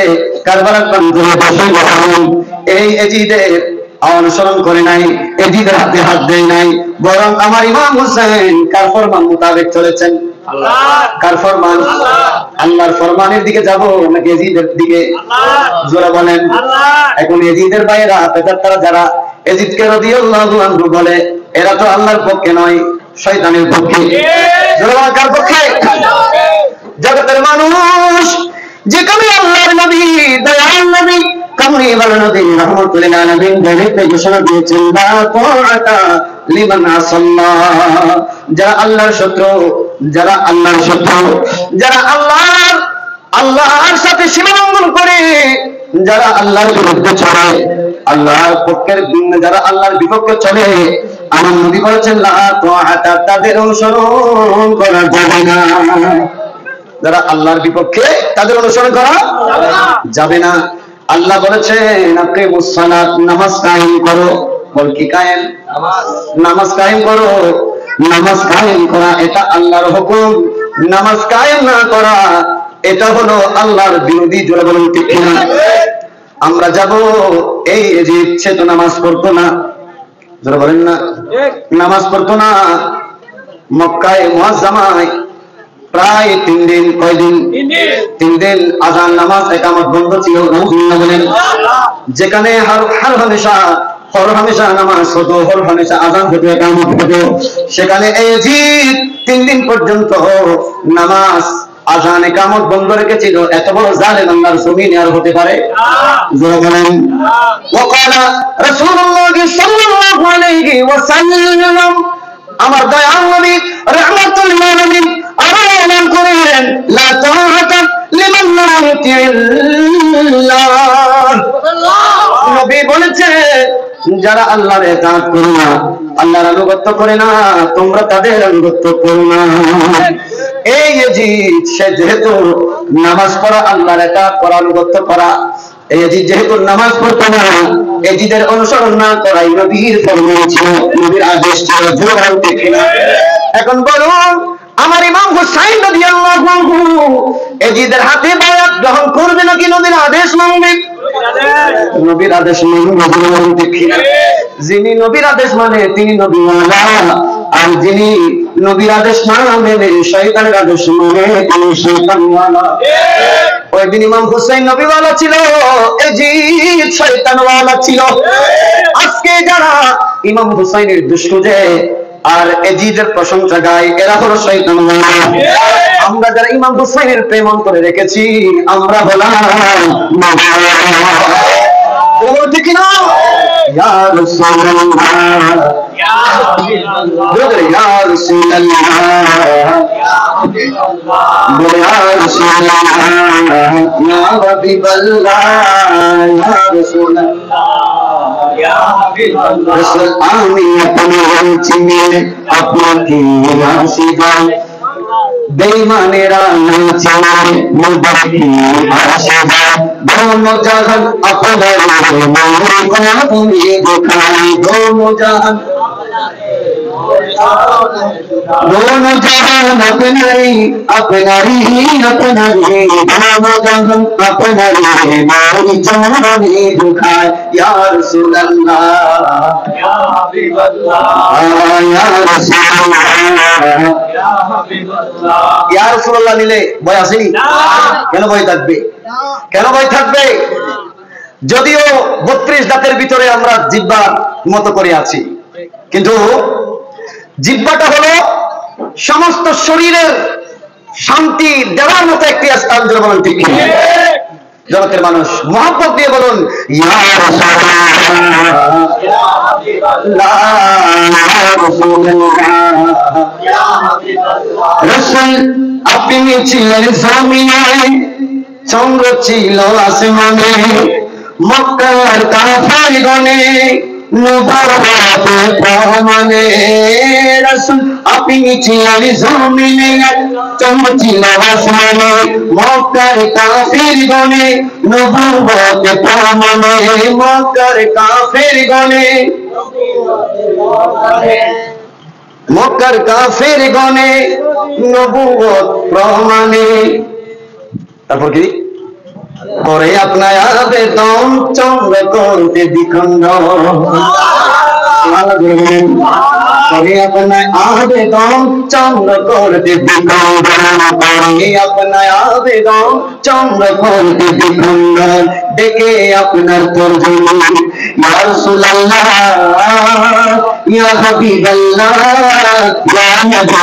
কারবালার প্রান্তরে বসে গেলেন। এই এজিদের অনুসরণ করে নাই, এজিদের হাতে হাত দেয় নাই, বরং আমার ইমাম হুসাইন কার ফরমান মোতাবেক চলেছেন? কার ফরমান? আল্লাহর ফরমানের দিকে যাব নাকি এজিদের দিকে? জোরা বলেন। এখন এজিদের বাইরা বেদাত্তারা যারা এজিদকে রাদিয়াল্লাহু আনহু বলে, এরা তো আল্লাহর পক্ষে নয়, শয়তানের পক্ষে। জোরা কার পক্ষে? জগতের মানুষ যেখানে আল্লাহর নবী, দয়াল নবী, কামলিওয়ালা নবী রাহমাতুল লিল আলামিন ডাইরেক্ট ঘোষণা দিয়েছেন, লা তাআতা লিমান আসাল্লাহ। যারা আল্লাহর শত্রু, যারা আল্লাহর শত্রু, যারা আল্লাহর সাথে সীমালঙ্ঘন করে, যারা আল্লাহর বিরুদ্ধে চলে, আল্লাহর পক্ষের যারা আল্লাহর বিপক্ষে চলে, আমার নবী বলেছেন লা তাআতা, তাদের অনুসরণ করা যাবে না। যারা আল্লাহর বিপক্ষে, তাদের অনুসরণ করা যাবে না। আল্লাহ বলেছেন আকিমুস সালাত, নামাজ কায়েম করো। বল কি কায়েম? নামাজ কায়েম করো। নামাজ কায়েম করা এটা আল্লাহর হুকুম, নামাজ কায়েম না করা এটা হলো আল্লাহর বিরোধী। জোরে বলুন ঠিক কিনা? আমরা যাব এই যে ইচ্ছে তো নামাজ পড়তো না, জোরে বলেন না, নামাজ পড়তো না। মক্কায় মুআজ্জামায় প্রায় 3 দিন, কয়দিন? 3 দিন আযান নামাজ ইকামত বন্ধ ছিল। বলেন, যেখানে হর হামেশা নামাজ হতো, হর হামেশা আযান হতো, ইকামত হতো, সেখানে এজিদ 3 দিন পর্যন্ত নামাজ আযান ইকামত বন্ধ রেখেছিল। এত বড় জালেম আল্লাহর জমিনে আর হতে পারে? জোরে বলেন। ওয়াকালা রাসূলুল্লাহ সাল্লাল্লাহু আলাইহি ওয়াসাল্লাম, আমার দয়াল নবী রাহমাতুল লিল আলামিন আরো করেন, লা তাআতা লিমান লা ইউতিল্লাহ। নবী বলেছে, যারা আল্লাহর ইতাআত করে না, আল্লাহর আনুগত্য করে না, তোমরা তাদের আনুগত্য করো না। এই ইয়াজিদ সে যেহেতু নামাজ পড়া, আল্লাহর ইতাআত করা, আনুগত্য করা, এই ইয়াজিদ যেহেতু নামাজ পড়তো না, ইয়াজিদের অনুসরণ না করাই নবীর ফরমান ছিল, নবীর আদেশ ছিল। জোরে দেখে না। এখন বলুন, আমার ইমাম হুসাইন রাদিয়াল্লাহু আনহু ইয়াজিদের হাতে বায়াত গ্রহণ করবে নাকি নবীর আদেশ মানবে? নবীর আদেশ মানবে। দেখি যিনি নবীর আদেশ মানে তিনি নবীওয়ালা, আর যিনি নবীর আদেশ না মানে শয়তানের আদেশ মানে তিনি শয়তানওয়ালা। ওই দিন ইমাম হুসাইন নবীওয়ালা ছিল, এজিদ শয়তানওয়ালা ছিল। আজকে যারা ইমাম হুসাইনের দুশমন আর এজিদের প্রশংসা গায়, এরা হলো শয়তানওয়ালা। আমরা যারা ইমাম হুসাইনের প্রেম অন্তরে রেখেছি, আমরা হলাম ঠিক না? ইয়া রাসূলুল্লাহ, ইয়া হাবিবাল্লাহ, ইয়া রাসূলুল্লাহ, ইয়া হাবিবাল্লাহ, ইয়া রাসূলুল্লাহ, ইয়া হাবিবাল্লাহ, ইয়া রাসূলুল্লাহ, ইয়া হাবিবাল্লাহ। রাসূল আমি আপনার চিনি, আপনাকে রাশিদা, বেঈমানেরা নাচে মুবারকি আশিদা, দোনো জাহান আপনার মনে তুমি দেখাই, দোনো জাহান दोनों जहान अपनारी अपनारी अपनारी दोनों जहान अपनारी मारी जानी दुखाए या रसूल अल्लाह या हबीब अल्लाह या रसूल अल्लाह या रसूल अल्लाह নিলে ভয় আছে কেন ভয় থাকবে কেন ভয় থাকবে যদিও 32 দাঁতের ভিতরে আমরা জিহ্বার মতো করে আছি কিন্তু জিহ্বাটা হলো সমস্ত শরীরের শান্তি দেওয়ার মতো একটি স্থান জন্য বলেন ঠিক কি জগতের মানুষ মহব্বত দিয়ে বলুন ইয়া রাসূলুল্লাহ ইয়া হাবিবাল্লাহ ইয়া রাসূলুল্লাহ ইয়া হাবিবাল্লাহ রাসূল আপনি ছিলেন জমিনে চন্দ্র ছিল আসমানে মক্কার কাফিরগণে নবুওয়াতে প্রমাণে রাসূল আপনি ছিলেন জমিনে চন্দ্র ছিল আসমানে মক্কার কাফিরগণে নবুওয়াতে প্রমাণে মক্কার কাফিরগণে মক্কার কাফিরগণে নবুওয়াত প্রমাণে তারপর কি করে আপনার আবেদন চন্দ্র করতে দ্বিখণ্ড করে আপনার আবেদন চন্দ্র করতে দ্বিখণ্ড করে আপনার আবেদন চন্দ্র করতে দ্বিখণ্ড ডেকে আপনার তর্জমা ইয়া রাসূলুল্লাহ ইয়া হাবিবাল্লাহ ইয়া নবী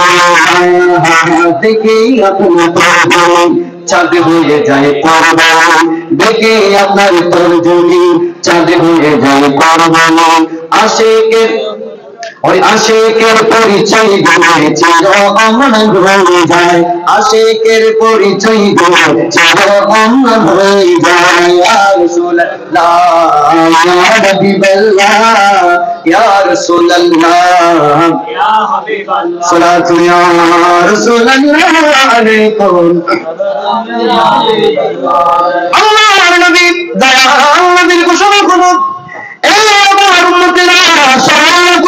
ডেকে আপনার তর্জমা চাঁদ হয়ে যায় কোরবানি দেখে আপনার তর্জনী চাঁদ হয়ে যায় কোরবানি আশিকের ওই আশিকের পরিচয় দিয়ে চির অমর হয়ে যায় আশিকের পরিচয় দিয়ে চির অমর হয়ে যায় ইয়া রাসূলুল্লাহ ইয়া হাবিবাল্লাহ ইয়া রাসূলুল্লাহ ইয়া হাবিবাল্লাহ সালাতু ইয়া রাসূলুল্লাহ আলাইকুম আল্লাহর নবী দয়াল নবীর ঘোষণা করুন এই আমার উম্মতেরা শাহাদাত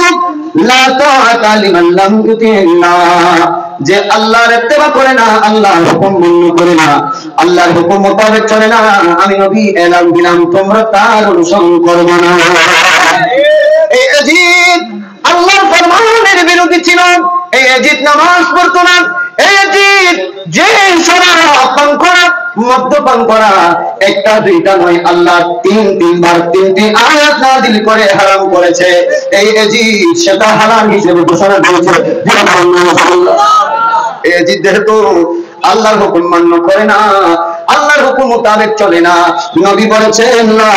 লা তাআতা লিমান লাম ইউতিল্লাহ যে আল্লাহর ইত্তেবা করে না আল্লাহর হুকুম মান্য করে না আল্লাহর হুকুম মোতাবেক চলে না আমি নবী এলান দিলাম তোমরা তার অনুসরণ করবে না এই ইয়াজিদ আল্লাহর ফরমানের বিরোধী ছিল এই ইয়াজিদ নামাজ পড়তো না এই ইয়াজিদ যে শরাব পান করা মদ্যপান করা একটা দুইটা নয় আল্লাহ তিনবার তিনটি আয়াত নাযিল করে হারাম করেছে এই ইয়াজিদ সেটা হালাল হিসেবে ঘোষণা করেছে এই ইয়াজিদ যেহেতু আল্লাহর হুকুম মান্য করে না আল্লাহর হুকুম মোতাবেক চলে না নবী বলেছেন না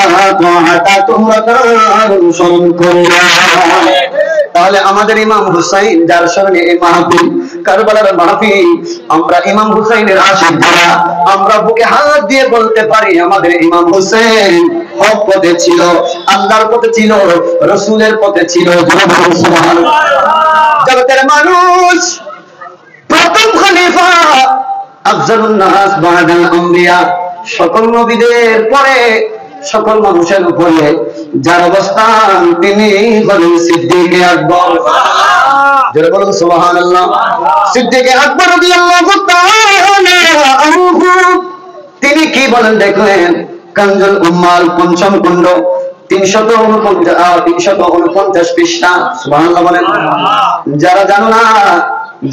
তোমরা তার অনুসরণ করো না তাহলে আমাদের ইমাম হুসাইন যার সামনে এই মাহফিল কারবালার মাহফিল আমরা ইমাম হুসাইনের আশিক যারা আমরা বুকে হাত দিয়ে বলতে পারি আমাদের ইমাম হুসাইন হক পথে ছিল আল্লাহর পথে ছিল রাসূলের পথে ছিল সুবহানাল্লাহ জগতের মানুষ প্রথম খলিফা আফজালুন নাস বা'দাল আম্বিয়া সকল নবীদের পরে সকল মানুষের উপরে যার অবস্থান তিনি হলেন সিদ্দিক আকবর যারা বলেন সুবহানাল্লাহ সিদ্দিক আকবর রাদিয়াল্লাহু তাআলা আনহু তিনি কি বলেন দেখলেন কানজুল উম্মাল পঞ্চম খণ্ড 349 পৃষ্ঠা সুবহানাল্লাহ বলেন যারা জানো না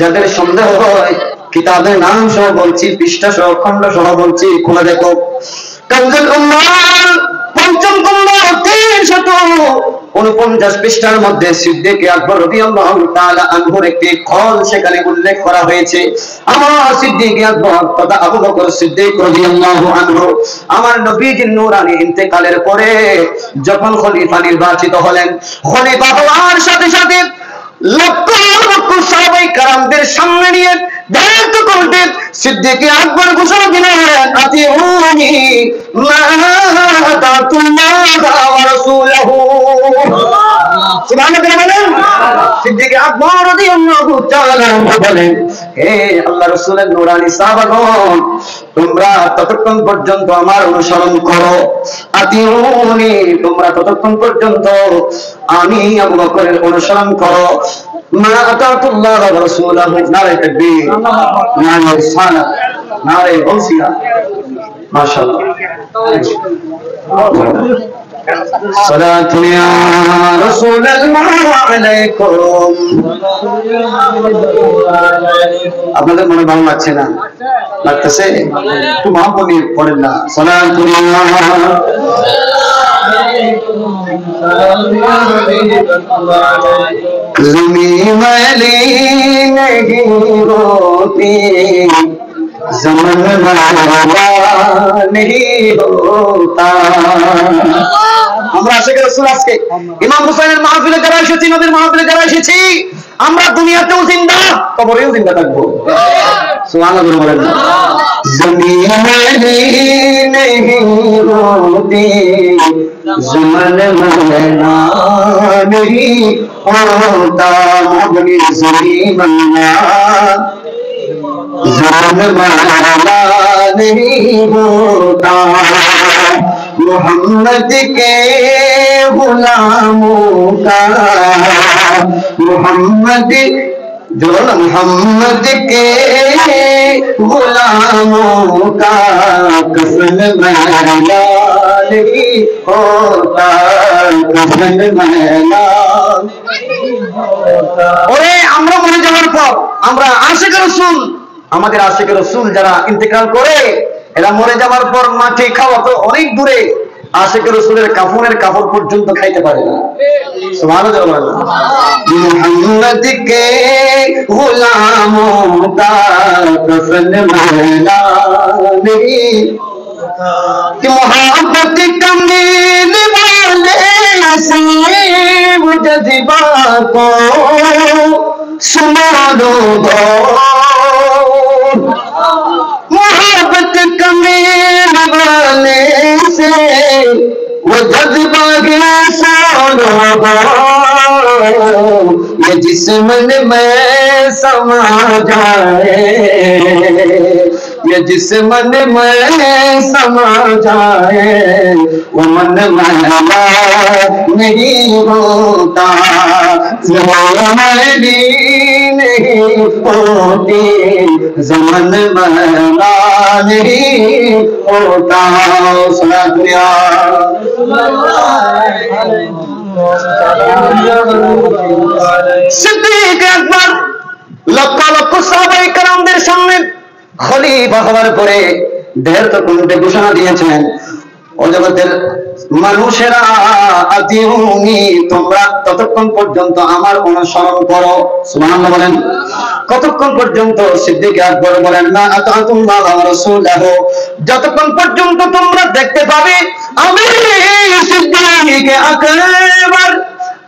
যাদের সন্দেহ হয় কিতাবের নাম সহ বলছি পৃষ্ঠা সহ খণ্ড সহ বলছি খুলে দেখো কানজুল উম্মাল পঞ্চম খণ্ড 349 পৃষ্ঠার মধ্যে সিদ্দিক আকবর রাদিয়াল্লাহু তাআলা আনহুর একটি কল সেখানে উল্লেখ করা হয়েছে আমার সিদ্দিক আকবর তথা আবু বকর সিদ্দিক রাদিয়াল্লাহু আনহু আমার নবীজির নূরানী ইন্তেকালের পরে যখন খলিফা নির্বাচিত হলেন খলিফা হওয়ার সাথে সাথে লক্ষ লক্ষ সাহাবায়ে কেরামদের সামনে নিয়ে দায়িত্ব করতেন সিদ্দিক আকবর ঘোষণা দিলেন আতিউনি মা আতাতুল্লাহ ওয়া রাসূলুহু সুবহানাল্লাহ বলেন সিদ্দিক আকবর রাদিয়াল্লাহু তাআলা বলেন হে আল্লাহর রাসূলের নূরানী সাহাবাগণ তোমরা ততক্ষণ পর্যন্ত আমার অনুসরণ করো আতিউনি তোমরা ততক্ষণ পর্যন্ত আমি আবু বকরের অনুসরণ করো মা আতাতুল্লাহ ওয়া রাসূলুহু নারে তাকবীর নারে রিসালাত নারে গাউসিয়া মাশাআল্লাহ صلاة يا رسول الله عليكم আপনাদের মনে ভালো লাগছে না লাগতেছে একটু মহাপনি পড়েন না صلاة ज़मीं मैली नहीं होती ज़मन वाला नहीं होता আমরা আশিক রাসূল আজকে ইমাম হুসাইনের মাহফিলে যারা এসেছি নবীর মাহফিলে যারা এসেছি আমরা দুনিয়াতেও জিন্দা কবরেও জিন্দা থাকবো সুবহানাল্লাহ বলেন ज़मीं मैली नहीं होती ज़मन वाला नहीं होता मगनी ज़मीं मन्ना ज़मन वाला नहीं होता मोहम्मद के गुलामों का मोहम्मद के गुलामों का कफन मैला नहीं होता कफन मैला ওরে আমরা মরে যাওয়ার পর আমরা আশিক রাসূল আমাদের আশিক রাসূল যারা ইন্তেকাল করে এরা মরে যাওয়ার পর মাটি খাওয়া তো অনেক দূরে আশিক রাসূলের কাফনের কাপড় পর্যন্ত খাইতে পারে না সুবহানাল্লাহ মুহাম্মদ কে গুলামোं का कफन मैला नहीं कि मोहब्बत कमील वाले नसीब जज्बा को सुना दो मोहब्बत कमील वाले से वो जज्बा गया सोनो ये जिस्म में समा जाए ये जिस्म में समा जाए वो मन मैला नहीं होता मैली नहीं होती ज़मन मैला नहीं होता सुना दुनिया सिद्दीक আকবর লক্ষ লক্ষ সাহাবায়ে কেরামদের সামনে খলিফা হওয়ার পরে দেড় কণ্ঠে ঘোষণা দিয়েছেন ও জগতের মানুষেরা আতিউনি তোমরা ততক্ষণ পর্যন্ত আমার অনুসরণ করো সুবহানাল্লাহ বলেন কতক্ষণ পর্যন্ত সিদ্দিক আকবর বলেন না আতাতুল্লাহ ওয়া রাসূলুহু যতক্ষণ পর্যন্ত তোমরা দেখতে পাবে আমি সিদ্দিক আকবর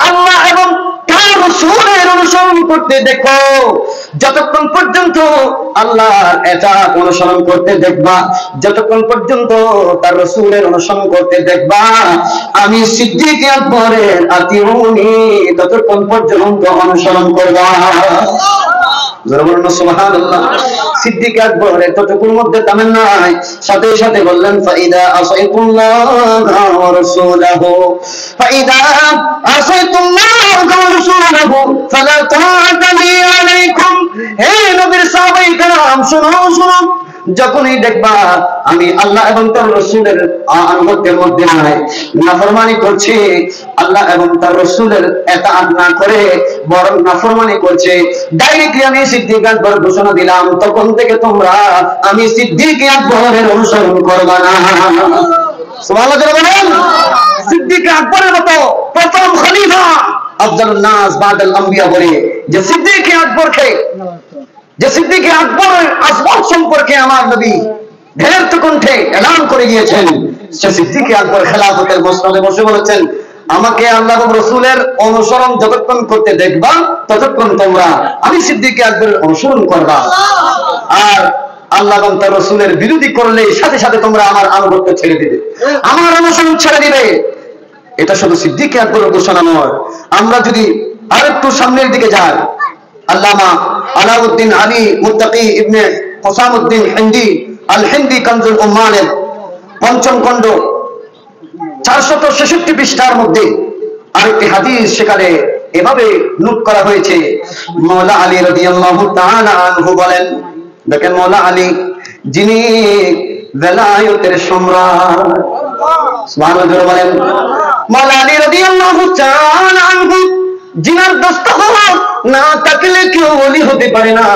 আল্লাহ এবং তার রাসূলের অনুসরণ করতে দেখো যতক্ষণ পর্যন্ত আল্লাহর ইতাআত অনুসরণ করতে দেখবা যতক্ষণ পর্যন্ত তার রাসূলের অনুসরণ করতে দেখবা আমি সিদ্দিক আকবরের আতিউনি ততক্ষণ পর্যন্ত অনুসরণ করবা জোরে বলুন সুবহানাল্লাহ সিদ্দিক আকবর এতটুকুর মধ্যে থামেন নাই সাথে সাথে বললেন ফাইদা আসাইতুল্লাহ ওয়া রাসূলুহু ফাইদা আসাইতুল্লাহ ওয়া রাসূলুহু ফালা তা'তাদি আলাইকুম হে নবীর সাহাবায়ে কেরাম শুনো শুনো যখনই দেখবা আমি আল্লাহ এবং তার রাসূলের আনুগত্যের মধ্যে নাই নাফরমানি করছি আল্লাহ এবং তার রাসূলের ইতাআত না করে বরং নাফরমানি করছে ডাইরেক্টলি আমি সিদ্দিক আকবর ঘোষণা দিলাম তখন থেকে তোমরা আমি সিদ্দিক আকবরের অনুসরণ করবা না সুবহানাল্লাহ বলেন সিদ্দিক আকবরের মতো প্রথম খলিফা আফজালুন নাস বাদাল আম্বিয়া বলে যে সিদ্দিক আকবরের আসবাব সম্পর্কে আমার নবী ঢের কণ্ঠে এলান করে গিয়েছেন সে সিদ্দিক আকবর খেলাফতের মসনদে বসে বলেছেন আমাকে আল্লাহ এবং রাসূলের অনুসরণ যতক্ষণ করতে দেখবা ততক্ষণ তোমরা আমি সিদ্দিক আকবরের অনুসরণ করবা আর আল্লাহ এবং তার রাসূলের বিরোধী করলে সাথে সাথে তোমরা আমার আনুগত্য ছেড়ে দিবে আমার অনুসরণ ছেড়ে দিবে এটা শুধু সিদ্দিক আকবরের ঘোষণা নয় আমরা যদি আরেকটু সামনের দিকে যাই আল্লামা আলাউদ্দিন আলী মুত্তাকি ইবনে হুসামউদ্দিন হিন্দি আল হিন্দি কানজুল উম্মানের পঞ্চম খণ্ড 466 পৃষ্ঠার মধ্যে আরেকটি হাদিস সেখানে এভাবে নোট করা হয়েছে। মাওলা আলী রাদিয়াল্লাহু তাআলা আনহু বলেন, দেখেন মাওলা আলী যিনি বেলায়েতের সম্রাট, সুবহানাল্লাহ বলেন। মাওলা আলী রাদিয়াল্লাহু তাআলা আনহু জিনার দস্তখত না থাকলে কেউ ওলি হতে পারে না।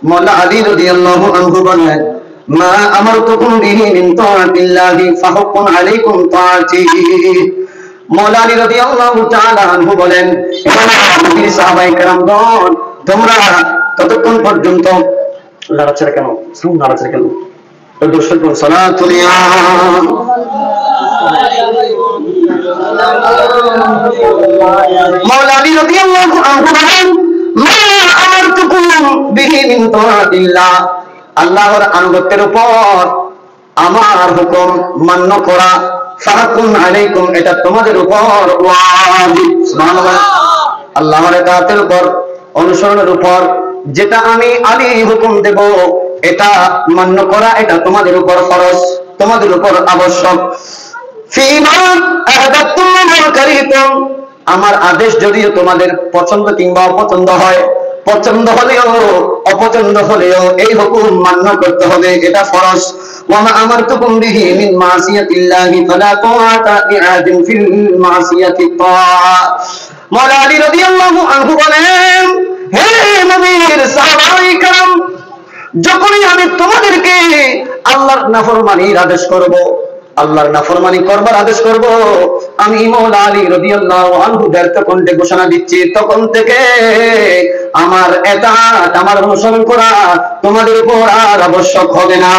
মাওলা আলী রাদিয়াল্লাহু আনহু বলেন, মা আমারতুকুম বিহি মিন তাআতিল্লাহি ফাহুক্কুন আলাইকুম তাআতি। মাওলা আলী রাদিয়াল্লাহু তাআলা আনহু বলেন, নবীর সাহাবায়ে কেরামগণ, তোমরা ততক্ষণ পর্যন্ত নাড়াচাড়া কেন, শুন নাড়াচাড়া কেন, দর্শক সালাতুল ইয়াম মাওলা আলী রাদিয়াল্লাহু আনহু বলেন, মা আমারতুকুম বিহি মিন তাআতিল্লাহ, আল্লাহর আনুগত্যের উপর আমার হুকুম মান্য করা, ফাহুকুন আলাইকুম, এটা তোমাদের উপর ওয়াজিব। সুবহানাল্লাহ। আল্লাহর ইতাআতের উপর, অনুসরণের উপর যেটা আমি আলী হুকুম দেব এটা মান্য করা, এটা তোমাদের উপর ফরজ, তোমাদের উপর আবশ্যক। ফীমা আহাদাতুম ওয়া কারিতুম, আমার আদেশ যদিও তোমাদের পছন্দ কিংবা অপছন্দ হয়, পছন্দ হলেও অপছন্দ হলেও এই হুকুম মান্য করতে হবে, এটা ফরজ। ওয়া মা আমারতুকুম বিহি মিন মাসিয়াতিল্লাহি ফালা তাআতা লিআদিন ফিল মাসিয়াতি তাআ। মাওলা আলী রাদিয়াল্লাহু আনহু বলেন, হে নবীর সাহাবায়ে কেরাম, যখনই আমি তোমাদেরকে আল্লাহর নাফরমানির আদেশ করব, আল্লাহর নাফরমানি করবার আদেশ করব, আমি মাওলা আলী রাদিয়াল্লাহু আনহু ব্যর্থ কণ্ঠে ঘোষণা দিচ্ছি, তখন থেকে আমার ইতাআত, আমার অনুসরণ করা তোমাদের উপর আর আবশ্যক হবে না।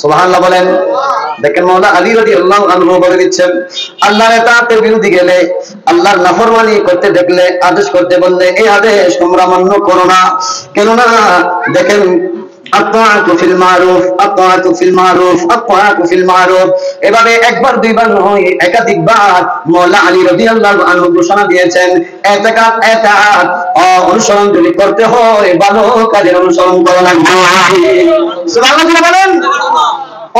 সুবহানাল্লাহ বলেন। দেখেন মাওলা আলী রাদিয়াল্লাহু আনহু বলে দিচ্ছেন, আল্লাহর ইতাআতের বিরুদ্ধে গেলে, আল্লাহর নাফরমানি করতে দেখলে, আদেশ করতে বললে এই আদেশ তোমরা মান্য করো না। কেননা দেখেন আত-তাআতু ফিল মারুফ, আত-তাআতু ফিল মারুফ, আত-তাআতু ফিল মারুফ, এভাবে একবার দুইবার নয়, একাধিকবার মাওলা আলী রাদিয়াল্লাহু আনহু ঘোষণা দিয়েছেন, ইতাআত অনুসরণ যদি করতে হয় ভালো কাজের অনুসরণ করা লাগবে। সুবহানাল্লাহ বলেন।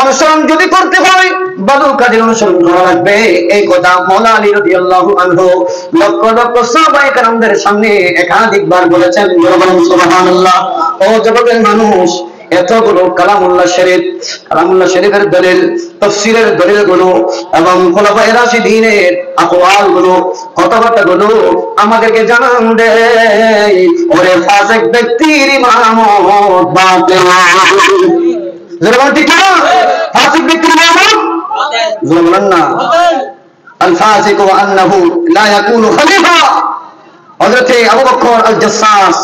অনুসরণ যদি করতে হয় ভালো কাজের অনুসরণ করা লাগবে, এই কথা মাওলা আলী রাদিয়াল্লাহু আনহু লক্ষ লক্ষ সাহাবায়ে কেরামদের সামনে একাধিকবার বলেছেন। সুবহানাল্লাহ। ও জগতের মানুষ, এতগুলো কালামুল্লাহ শরীফ, কালামুল্লাহ শরীফের দলিল, তাফসীরের দলিলগুলো এবং খুলাফায়ে রাশিদিনের আকওয়ালগুলো, কথাবার্তাগুলো আমাদেরকে জানান দেয় ওরে ফাসিক ব্যক্তির ইমামত বাতিল। জোরে ঠিক না? ফাসিক ব্যক্তির ইমামত জোরে বলেন না। আল ফাসিক ওয়া আন্নাহু লা ইয়াকুনু খলিফা। হযরত আবু বকর আল জাসসাস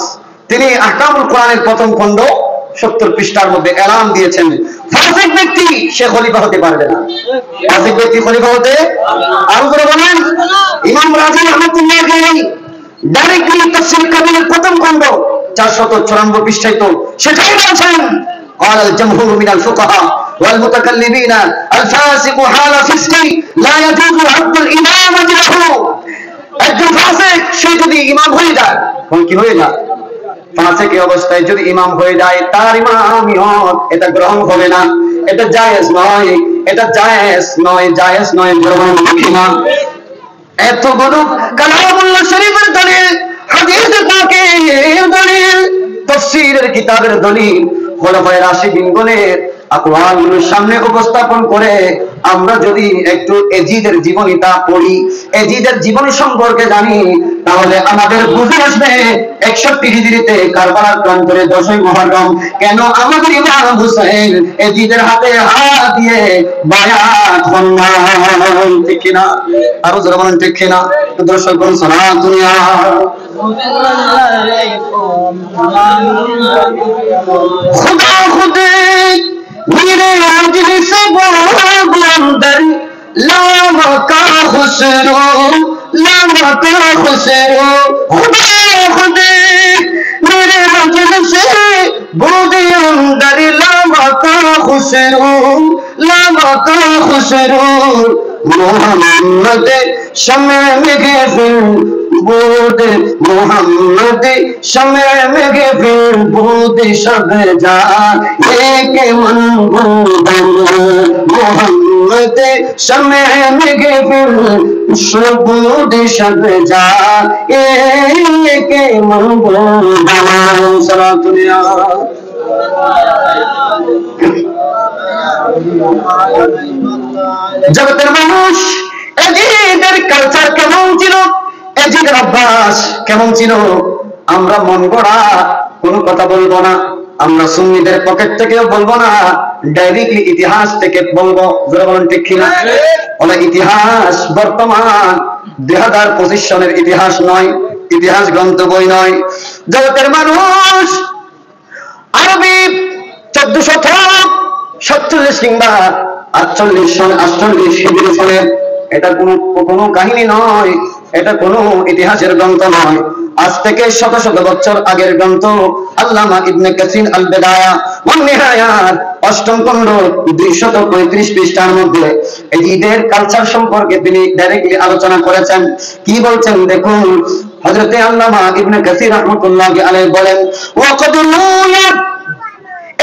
তিনি আহকামুল কোরআনের প্রথম খণ্ড 70 পৃষ্ঠার মধ্যে এলান দিয়েছেন, ফাসিক ব্যক্তি সে খলিফা হতে পারবে না। ফাসিক ব্যক্তি খলিফা হতে আরো করে বলেন। ইমাম রাজি রাহমাতুল্লাহ আলাইহি ডাইরেক্টলি তাফসীর কাবিরের প্রথম খণ্ড 494 পৃষ্ঠায় তো সেটাই বলছেন, قال الجمهور من الفقهاء والمتكلمين الفاسق حال فسقه لا يجوز عبد الإمامة له। একজন ফাসিক সে যদি ইমাম হয়ে যায়, কি হয়ে যায়, ফাসিক অবস্থায় যদি ইমাম হয়ে যায় তার ইমামিয়ত এটা গ্রহণ হবে না, এটা জায়েজ নয়, এটা জায়েজ নয়, জায়েজ নয়, গ্রহণ হবে না। এতগুলো কালামুল্লাহ শরীফের দলিল, হাদিস পাকের দলিল, তাফসীরের কিতাবের দলিল, খুলাফায়ে রাশিদিনগণের আকওয়ালগুলোর সামনে উপস্থাপন করে আমরা যদি একটু এজিদের জীবনীটা পড়ি, এজিদের জীবনী সম্পর্কে জানি, তাহলে আমাদের বুঝে আসবে 61 হিজরিতে কারবালার প্রান্তরে 10ই মুহররম কেন আমাদের ইমাম হুসাইন এজিদের হাতে হাত দিয়ে বায়াত হন না। ঠিক কিনা? আরো জোরে বলেন ঠিক কিনা? তো দর্শক বলুন সালাত দুনিয়া खुदा खुदे मेरे मजलिस बुलंदर लामा का खुसरो, लामा का खुसरो, खुदा खुदे मेरे मजलिस बुलंदर लामा का खुसरो, लामा का खुसरो, मोहम्मद शमे में गिर بود محمد شمع میں پھر بود شب جا ایک من بود محمد रहमते शमे महफिल शुबूद शब जा के महबूब सलाम दुनिया জগতের মানুষ এজিদের কালচার কেমন ছিল, এজিদের অভ্যাস কেমন ছিল, আমরা মন গড়া কোনো কথা বলবো না, আমরা সুন্নিদের পকেট থেকেও বলবো না, ডাইরেক্টলি ইতিহাস থেকে বলবো। যারা বলেন ঠিক কিনা? বলে ইতিহাস বর্তমান 2025 সনের ইতিহাস নয়, ইতিহাস গ্রন্থ বই নয়। জগতের মানুষ আরবি 1447 কিংবা 48 সন 48 হিজরি সনের এটা কোনো কাহিনী নয়, এটা কোনো ইতিহাসের গ্রন্থ নয়। আজ থেকে শত শত বছর আগের গ্রন্থ আল্লামা ইবনে কাসির আল বিদায়া ওয়ান নিহায়াত 8ম খণ্ড 235 পৃষ্ঠার মধ্যে এজিদের কালচার সম্পর্কে তিনি ডাইরেক্টলি আলোচনা করেছেন। কি বলছেন দেখুন, হযরতে আল্লামা ইবনে কাসির রাহমাতুল্লাহি আলাইহি বলেন, ওয়াকাদ রুয়াত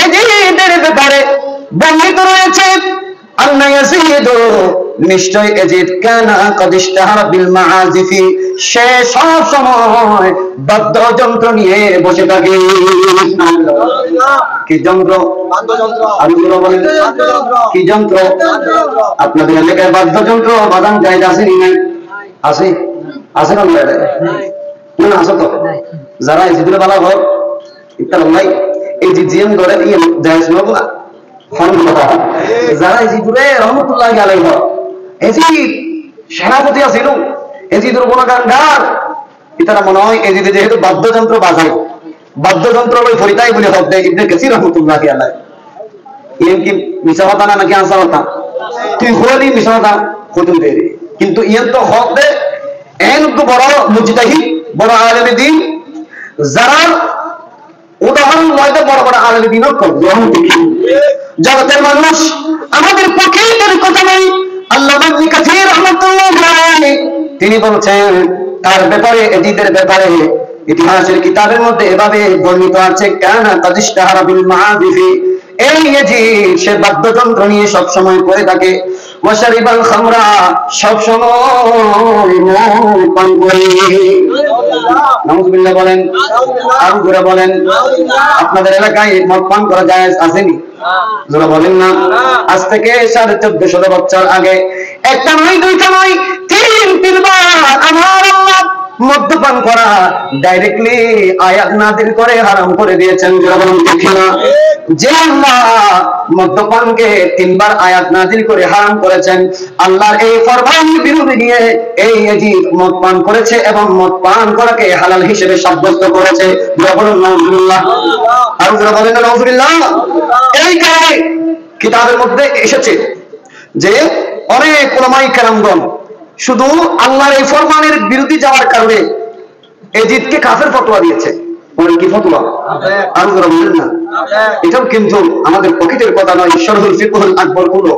এজিদের ব্যাপারে বর্ণিত রয়েছে আন্না ইয়াজিদ নিশ্চয় এজিদ কানা কদ ইশতাহারা বিল মাআজিফি, সে সব সময় বাদ্যযন্ত্র নিয়ে বসে থাকে। কি যন্ত্র? বাদ্যযন্ত্র। বলেন কি যন্ত্র? আপনাদের এলাকায় বাদ্যযন্ত্র বাজান জায়েজ আছে না? আছে আছে না? না আছে তো। যারা এজিদের বালা হয় ইত্তাল ভাই এই যে জিএম ধরে দিয়ে জায়েজ নবো না যারা এজিদুরে রহমতুল্লাহি আলাইহি এজিদ সেনাপতি আছিল, এজিদের গুণগান এটারা মনে হয় এজিদে যেহেতু বাদ্যযন্ত্র বাজায়, বাদ্যযন্ত্র ওই ফরিতাই বলে হক দেয় ইবনে কাসির রহমতুল্লাহি আলাইহি। ইয়েন কি মিছা কথা না নাকি আসল কথা? তুই হলি মিছা কথা হতুন দেরি, কিন্তু ইয়েন তো হক দে এন বড় মুজতাহিদ বড় আলেম দ্বীন যারা উদাহরণ নয়তো বড় বড় আলেম দ্বীনও গ্রহণ দেখি। জগতের মানুষ আমাদের পক্ষে কথা নাই। আল্লামা ইবনে কাসির রাহমাতুল্লাহি আলাইহি তিনি বলছেন তার ব্যাপারে এজিদের ব্যাপারে ইতিহাসের কিতাবের মধ্যে এভাবে বর্ণিত আছে, কানা কদ ইশতাহারা বিল মাআজিফি, এই এজিদ সে বাদ্যযন্ত্র নিয়ে সব সময় পড়ে থাকে, ওয়াশারিবাল খামরা সব সময় মদ পান করে। নাউযুবিল্লাহ বলেন, আরো জোরে বলেন। আপনাদের এলাকায় মদ পান করা জায়েজ আসেনি? জোরে বলেন না। আজ থেকে 1450 বছর আগে একটা নয়, দুইটা নয়, তিনবার আমার আল্লাহ মদ্যপান করা ডাইরেক্টলি আয়াত নাযিল করে হারাম করে দিয়েছেন। জোরে বলেন ঠিক না? যে আল্লাহ মদ্যপানকে 3বার আয়াত নাযিল করে হারাম করেছেন, আল্লাহর এই ফরমানের বিরুদ্ধে গিয়ে এই এজিদ মদ পান করেছে এবং মদ পান করাকে হালাল হিসেবে সাব্যস্ত করেছে। নাউজুবিল্লাহ, আর যারা বলেন নাউজুবিল্লাহ। এই কারণে কিতাবের মধ্যে এসেছে যে অনেক উলামায়ে কেরামগণ শুধু আল্লাহর এই ফরমানের বিরুদ্ধে যাওয়ার কারণে এজিদকে কাফের ফতোয়া দিয়েছে। বলেন কি ফতোয়া? আর যারা বলেন না, এটাও কিন্তু আমাদের পকেটের কথা নয়। শরহুল ফিকহুল আকবর হলো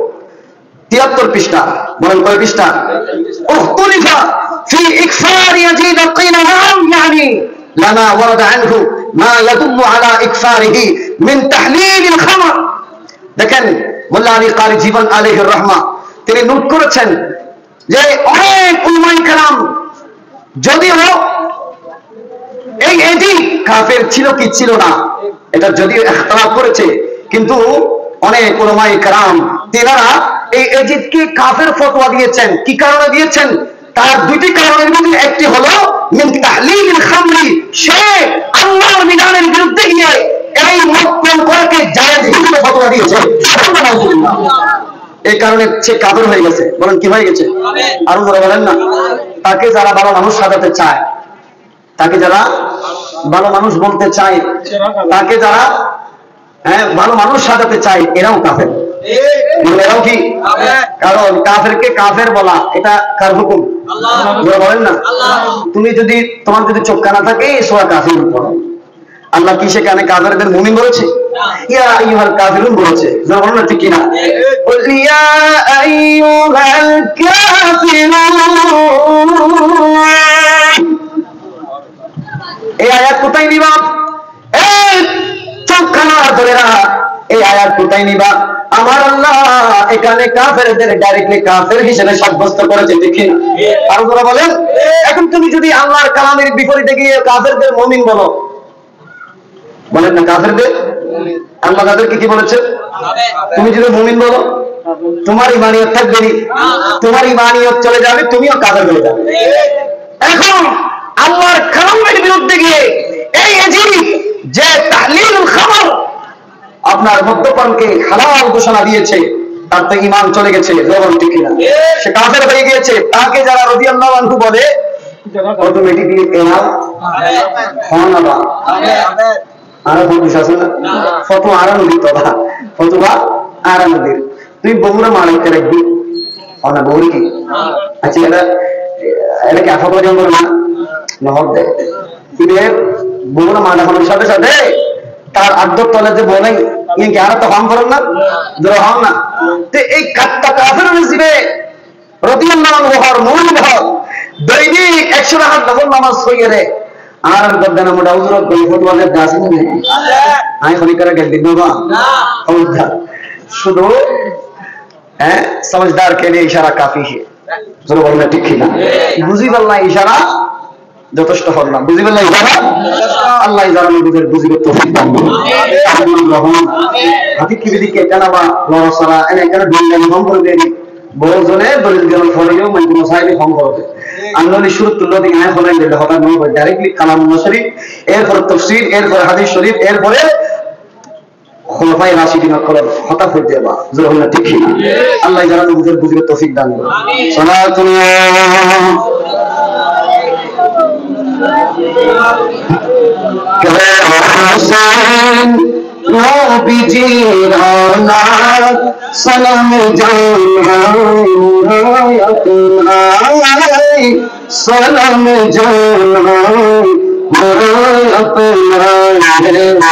73 পৃষ্ঠা। বলেন কয় পৃষ্ঠা? উখতুলিফা ফি ইকফার ইয়াজিদ কিনা নাম ইয়ানি লানা ওয়ারাদ আনহু মা ইয়াদুল্লু আলা ইকফারিহি মিন তাহলিল আল খামর। দেখেন মোল্লা আলী কারি জীবন আলাইহির রাহমা তিনি নোট করেছেন যে অনেক উলামায়ে কেরাম যদিও এই এজিদ কাফের ছিল কি ছিল না এটা যদিও ইখতিলাফ করেছে, কিন্তু অনেক উলামায়ে কেরাম তেনারা এই এজিদকে কাফের ফতোয়া দিয়েছেন। কি কারণে দিয়েছেন? তার দুটি কারণের মধ্যে একটি হলো মিন তাহলিল খামরি, সে আল্লাহর বিধানের বিরুদ্ধে গিয়ে এই মদ পান করাকে জায়েজ হিসেবে ফতোয়া দিয়েছে। সুবহানাল্লাহ। এই কারণে সে কাফের হয়ে গেছে। বলেন কি হয়ে গেছে? আরো যারা বলেন না, তাকে যারা ভালো মানুষ সাজাতে চায়, তাকে যারা ভালো মানুষ বলতে চায়, তাকে যারা ভালো মানুষ সাজাতে চায়, এরাও কাফের। এরাও কি? কারণ কাফেরকে কাফের বলা এটা কার হুকুম? আল্লাহ। বলেন না, তুমি যদি তোমার যদি চোখ কানা থাকে সূরা কাফির পড়ো, আল্লাহ কি সেখানে কাফেরদের মুমিন বলেছে? ইয়া আইয়ুহাল কাফিরুন বলেছে। যারা বলেন না ঠিক কিনা? ইয়া আইয়ুহাল কাফিরুন, এই আয়াত কোথায় নিবা? এই চোখ কানা ধরে রাখা, এই আয়াত কোথায় নিবা? আমার আল্লাহ এখানে কাফেরদের ডাইরেক্টলি কাফের হিসেবে সাব্যস্ত করেছে, ঠিক না? আর ওরা বলেন এখন তুমি যদি আল্লাহর কালামের বিপরীতে গিয়ে কাফেরদের মুমিন বলো, বলেন না কাফেরদের, আল্লাহ তাদেরকে কি বলেছে? তুমি যদি মুমিন বলো তোমার ইমানিয়ত থাকবে না, তোমার ইমানিয়ত চলে যাবে, তুমিও কাফের হয়ে যাবে। এখন আল্লাহর কালামের বিরুদ্ধে গিয়ে এই এজিদ যে তাহলিলুল খামর আপনার মদ্যপানকে হালাল ঘোষণা দিয়েছে, তার তো ঈমান চলে গেছে, জবান ঠিক না, সে কাফের হয়ে গিয়েছে। তাকে যারা রাদিয়াল্লাহু আনহু বলে অটোমেটিক্যালি এনাম হনাবা আর বলছিস আছে না ফটো আরামদি তোরা ফটোবা আরামদির তুই বগুড়া মারাইতে রাখবি না বউরি কি? আচ্ছা এটা কি আফা পর্যন্ত না নহর দেয় বগুড়া মারা হওয়ার সাথে সাথে তার আদ্যর তলে যে বলেন কি আর তো হাম করেন না ধরো হাম না, তো এই কাটটা কাফের নসিবে রাদিয়াল্লাহু আনহু হর মুমিন হর দৈনিক 100 রাকাত নফল নামাজ পড়ে রে আর গদ্দানা মোটা উজরত বই ফতোয়ালে দাস না আই খনি করে গেল দিন বাবা না শুধু समझदार के लिए इशारा काफी है, जरूर बोलना ठीक है ना? बुझी बल्ला इशारा যথেষ্ট হল না, বুঝি বললাম ইশারা আল্লাহ যারা নিজেদের বুঝিবে তৌফিক দান করুন। আমিন। হাতি কি দিকে জানাবা লড়ছরা এনে কেন দুনিয়া ভঙ্গ করে দেই বড় জনে দলিল জ্ঞান ফলেও মানে কোন সাইডে ভঙ্গ করে আল্লাহর শুরু তুল্য দিকে আয় হলাই দিলে হঠাৎ নয় ডাইরেক্টলি কালাম শরীফ, এরপর তাফসীর, এরপর হাদিস শরীফ, এরপরে খুলাফায়ে রাশিদিন কলম হঠাৎ হয়ে যাবা, জোর না ঠিক না? আল্লাহ যারা নিজেদের বুঝিবে তৌফিক দান করুন। সালাতুল্লাহ সালাম সালাম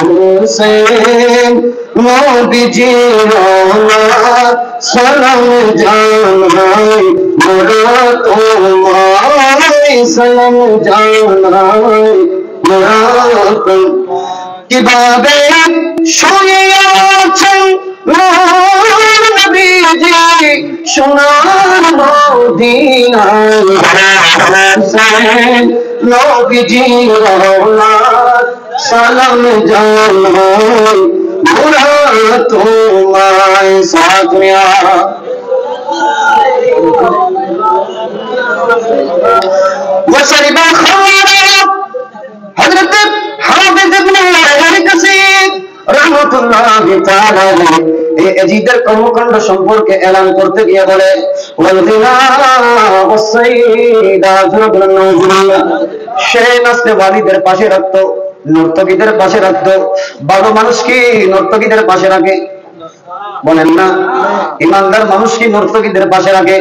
হুসেন নবীজি সালাম জানাই মোরা তোমায় সালাম জানাই মোরা কিভাবে শুয়ে আছেন নবীজি সোনার মদিনায় নবীজি সালাম জানাই মোরা তোমায় সাথিয়া وشرب الخمر حضرت حافظ ابن كثير রহমাতুল্লাহি তাআলা এই এজিদের কর্মকাণ্ড সম্পর্কে এলান করতে গিয়ে বলে ওয়ালদিনা ওয়াসাইদা জুরবুল্লাহ সে নাচতে ওয়ালিদের পাশে রাখতো, নর্তকীদের পাশে রাখতো। ভালো মানুষ কি নর্তকীদের পাশে রাখে? বলেন না। ইমানদার মানুষ কি নর্তকীদের পাশে রাখে?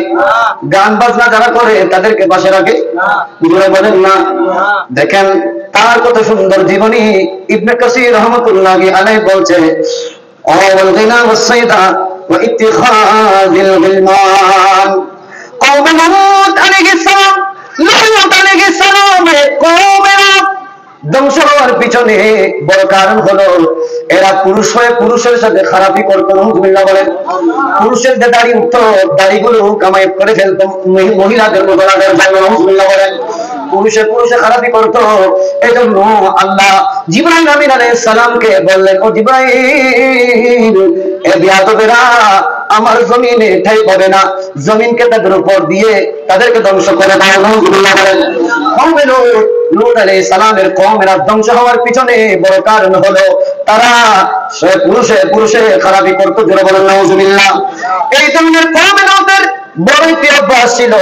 গান বাজনা যারা করে তাদেরকে পাশে রাখে? বলেন না। দেখেন তার কত সুন্দর জীবনী ইবনে কাসির রাহমাতুল্লাহি আলাইহি বলছে ওয়াল গিনা ওয়াস সাইদা ওয়া ইত্তিখাযিল গিলমান কওমে লূত আলাইহিস সালাম লূত আলাইহিস সালামের কওমেরা ধ্বংস হওয়ার পিছনে বড় কারণ হলো এরা পুরুষ হয়ে পুরুষের সাথে খারাপি করতো। নাউযুবিল্লাহ বলেন। পুরুষের যে দাড়ি উঠতো দাড়িগুলো কামাই করে ফেলতো মহিলাদের মতো লাগার জন্য। নাউযুবিল্লাহ বলেন। পুরুষে পুরুষে খারাপি করতো, এজন্য আল্লাহ জিবরাইল আমিন আলাইহিস সালামকে বললেন ও জিবরাইল এ বিয়াদবেরা আমার জমিনে ঠাই পাবে না, জমিনকে তাদের উপর দিয়ে তাদেরকে ধ্বংস করে দাও। নাউযুবিল্লাহ বলেন। কওমে লূত আলাইহিস সালামের কওমেরা ধ্বংস হওয়ার পিছনে বড় কারণ হলো তারা পুরুষে পুরুষে খারাপি করতো। যারা বলেন নাউযুবিল্লাহ। এই ধরনের কওমে লূতের বড় একটি অভ্যাস ছিল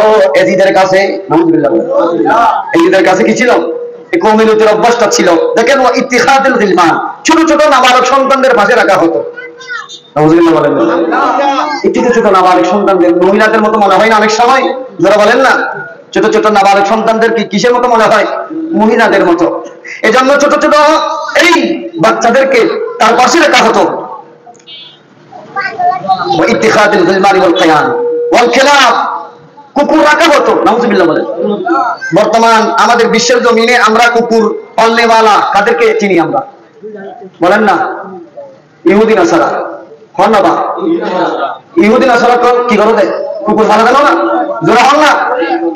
এজিদের কাছে। নাউযুবিল্লাহ। এজিদের কাছে কি ছিল? এই কওমে লূতের অভ্যাসটা ছিল। দেখেন ওয়া ইত্তিখাযুল গিলমান ছোট ছোট নাবালক সন্তানদের পাশে রাখা হতো। নাউযুবিল্লাহ বলেন। ছোট ছোট নাবালক সন্তানদের মহিলাদের মতো মনে হয় না অনেক সময়? যারা বলেন না ছোট ছোট নাবালক সন্তানদের কি কিসের মতো মনে হয়? মহিলাদের মতো। এজন্য ছোট ছোট এই বাচ্চাদেরকে তার পাশে রাখা হতো। ওয়া ইত্তিখাযুল গিলমান ওয়াল কিয়াম ওয়াল খিলাফ কুকুর রাখা হতো। নাউযুবিল্লাহ বলেন। বর্তমান আমাদের বিশ্বের জমিনে আমরা কুকুর পালনেওয়ালা কাদেরকে চিনি আমরা? বলেন না। ইহুদি নাসারা। হন না বা ইহুদি নাসারা কি করে দেয় কুকুর ফালে দেন না জোরা হন না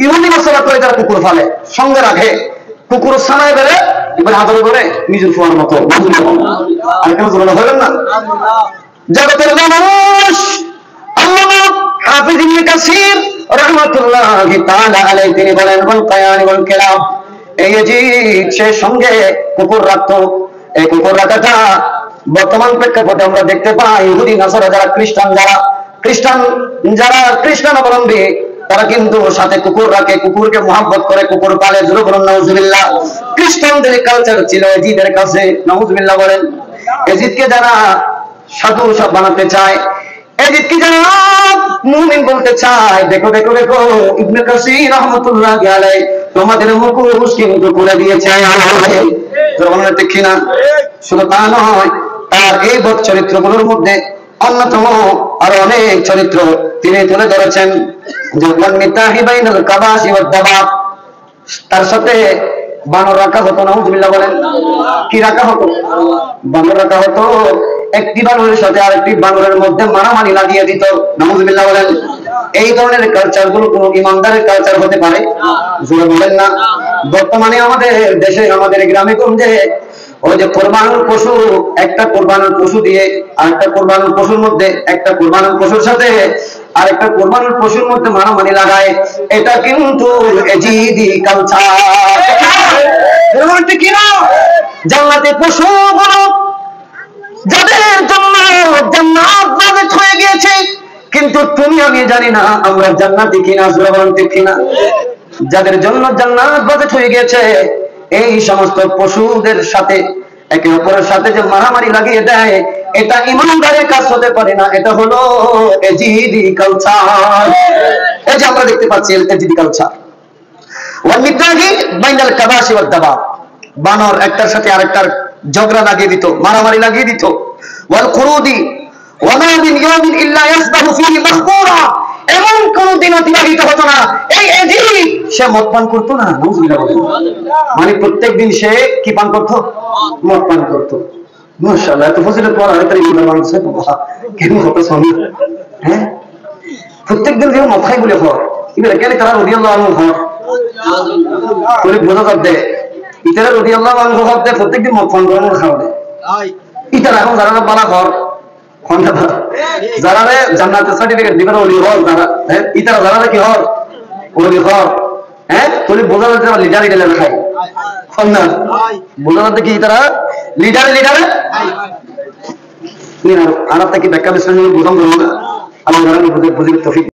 ইহুদি নাসারা করে তারা কুকুর ফালে সঙ্গে রাখে কুকুর ছানায় বেড়ে এবার আদর করে নিজের ফোয়ার মতো আর কেন জোরানো হবেন না জগতের মানুষ আল্লামা হাফিজ ইবনে কাসির রাহমাতুল্লাহি তাআলা আলাইহি তিনি বলেন ওয়াল কায়ানি ওয়াল কিলাব এই ইয়াজিদ সে সঙ্গে কুকুর রাখতো এই কুকুর রাখাটা বর্তমান প্রেক্ষাপটে আমরা দেখতে পাই ইহুদি নাসারা যারা খ্রিস্টান অবলম্বী তারা কিন্তু সাথে কুকুর রাখে কুকুরকে মহব্বত করে কুকুর পালে জোরে বলুন নাউজুবিল্লাহ খ্রিস্টানদের কালচার ছিল ইয়াজিদের কাছে নাউজুবিল্লাহ বলেন ইয়াজিদকে যারা সাধু সব বানাতে চায় ইয়াজিদকে যারা মুমিন বলতে চায় দেখো দেখো দেখো ইবনে কাসির রাহমাতুল্লাহি আলাইহি তোমাদের মুখোশ কিন্তু খুলে দিয়েছে জোরে ঠিক না শুধু তা নয় তার এই বদ চরিত্রগুলোর মধ্যে অন্যতম আরো অনেক চরিত্র তিনি তুলে ধরেছেন যখন মিতাহি বাইনাল কাবাসি ওয়াদ দাবাব তার সাথে বানর রাখা হতো নাউজুবিল্লাহ বলেন কি রাখা হতো বানর রাখা হতো একটি বানরের সাথে আরেকটি বানরের মধ্যে মারামারি লাগিয়ে দিত নাউজুবিল্লাহ বলেন এই ধরনের কালচার গুলো কোন ইমানদারের কালচার হতে পারে জোরে বলেন না বর্তমানে আমাদের দেশে আমাদের গ্রামে গঞ্জে ওই যে কোরবানির পশু একটা কোরবানির পশু দিয়ে আরেকটা কোরবানির পশুর মধ্যে একটা কোরবানির পশুর সাথে আরেকটা কোরবানির পশুর মধ্যে মারামারি লাগায় এটা কিন্তু এজিদি কালচার কি না জান্নাতের পশুগুলো যাদের জন্য জান্নাত বাজেট হয়ে গিয়েছে কিন্তু তুমি আমি জানি না আমরা জান্নাতি কিনা জোরে বলেন ঠিক কিনা যাদের জন্য জান্নাত বাজেট হয়ে গিয়েছে এই সমস্ত পশুদের সাথে একে অপরের সাথে যে মারামারি লাগিয়ে দেয় এটা ইমানদারের কাজ হতে পারে না এটা হলো এজিদি কালচার এই যে আমরা দেখতে পাচ্ছি এজিদি কালচার ওয়াল মিতাহি বাইনাল কাবাসি ওয়াদ দাবাব বানর একটার সাথে আরেকটার ঝগড়া লাগিয়ে দিত মারামারি লাগিয়ে দিত ওয়াল কুরুদি ওয়া মা মিন ইয়াউমিন ইল্লা ইয়াসবাহু ফীহি মাহকুরা এমন কোন দিন অতিবাহিত হতো না এই এজিদ সে মদ পান করতো না নাউজুবিল্লাহ মানে প্রত্যেকদিন সে কি পান করতো মদ পান করতো মাশাআল্লাহ এত ফজিলত পড়া হয় তাই ইমাম মানুষ কেন হতো শুনি হ্যাঁ প্রত্যেকদিন যে মদ খাই বলে হয় এবারে কেন তারা রাদিয়াল্লাহু আনহু হয় বলে বোঝা যাবে ইতারা রাদিয়াল্লাহু আনহু হবে প্রত্যেকদিন মদ পান করে খাওয়া ইতারা এখন যারা বালা ঘর যারা জান্নাতের সার্টিফিকেট দিবেন ওলি হল যারা ইতারা যারা কি হল ওলি হল হ্যাঁ তুমি বোঝা যাচ্ছে লিডার লিডার খাই না বোঝা যাচ্ছে কি তারা লিডার আর আপনাকে ব্যাখ্যা বিশ্লেষণ বোঝান করবো না আমার বুঝে তৌফিক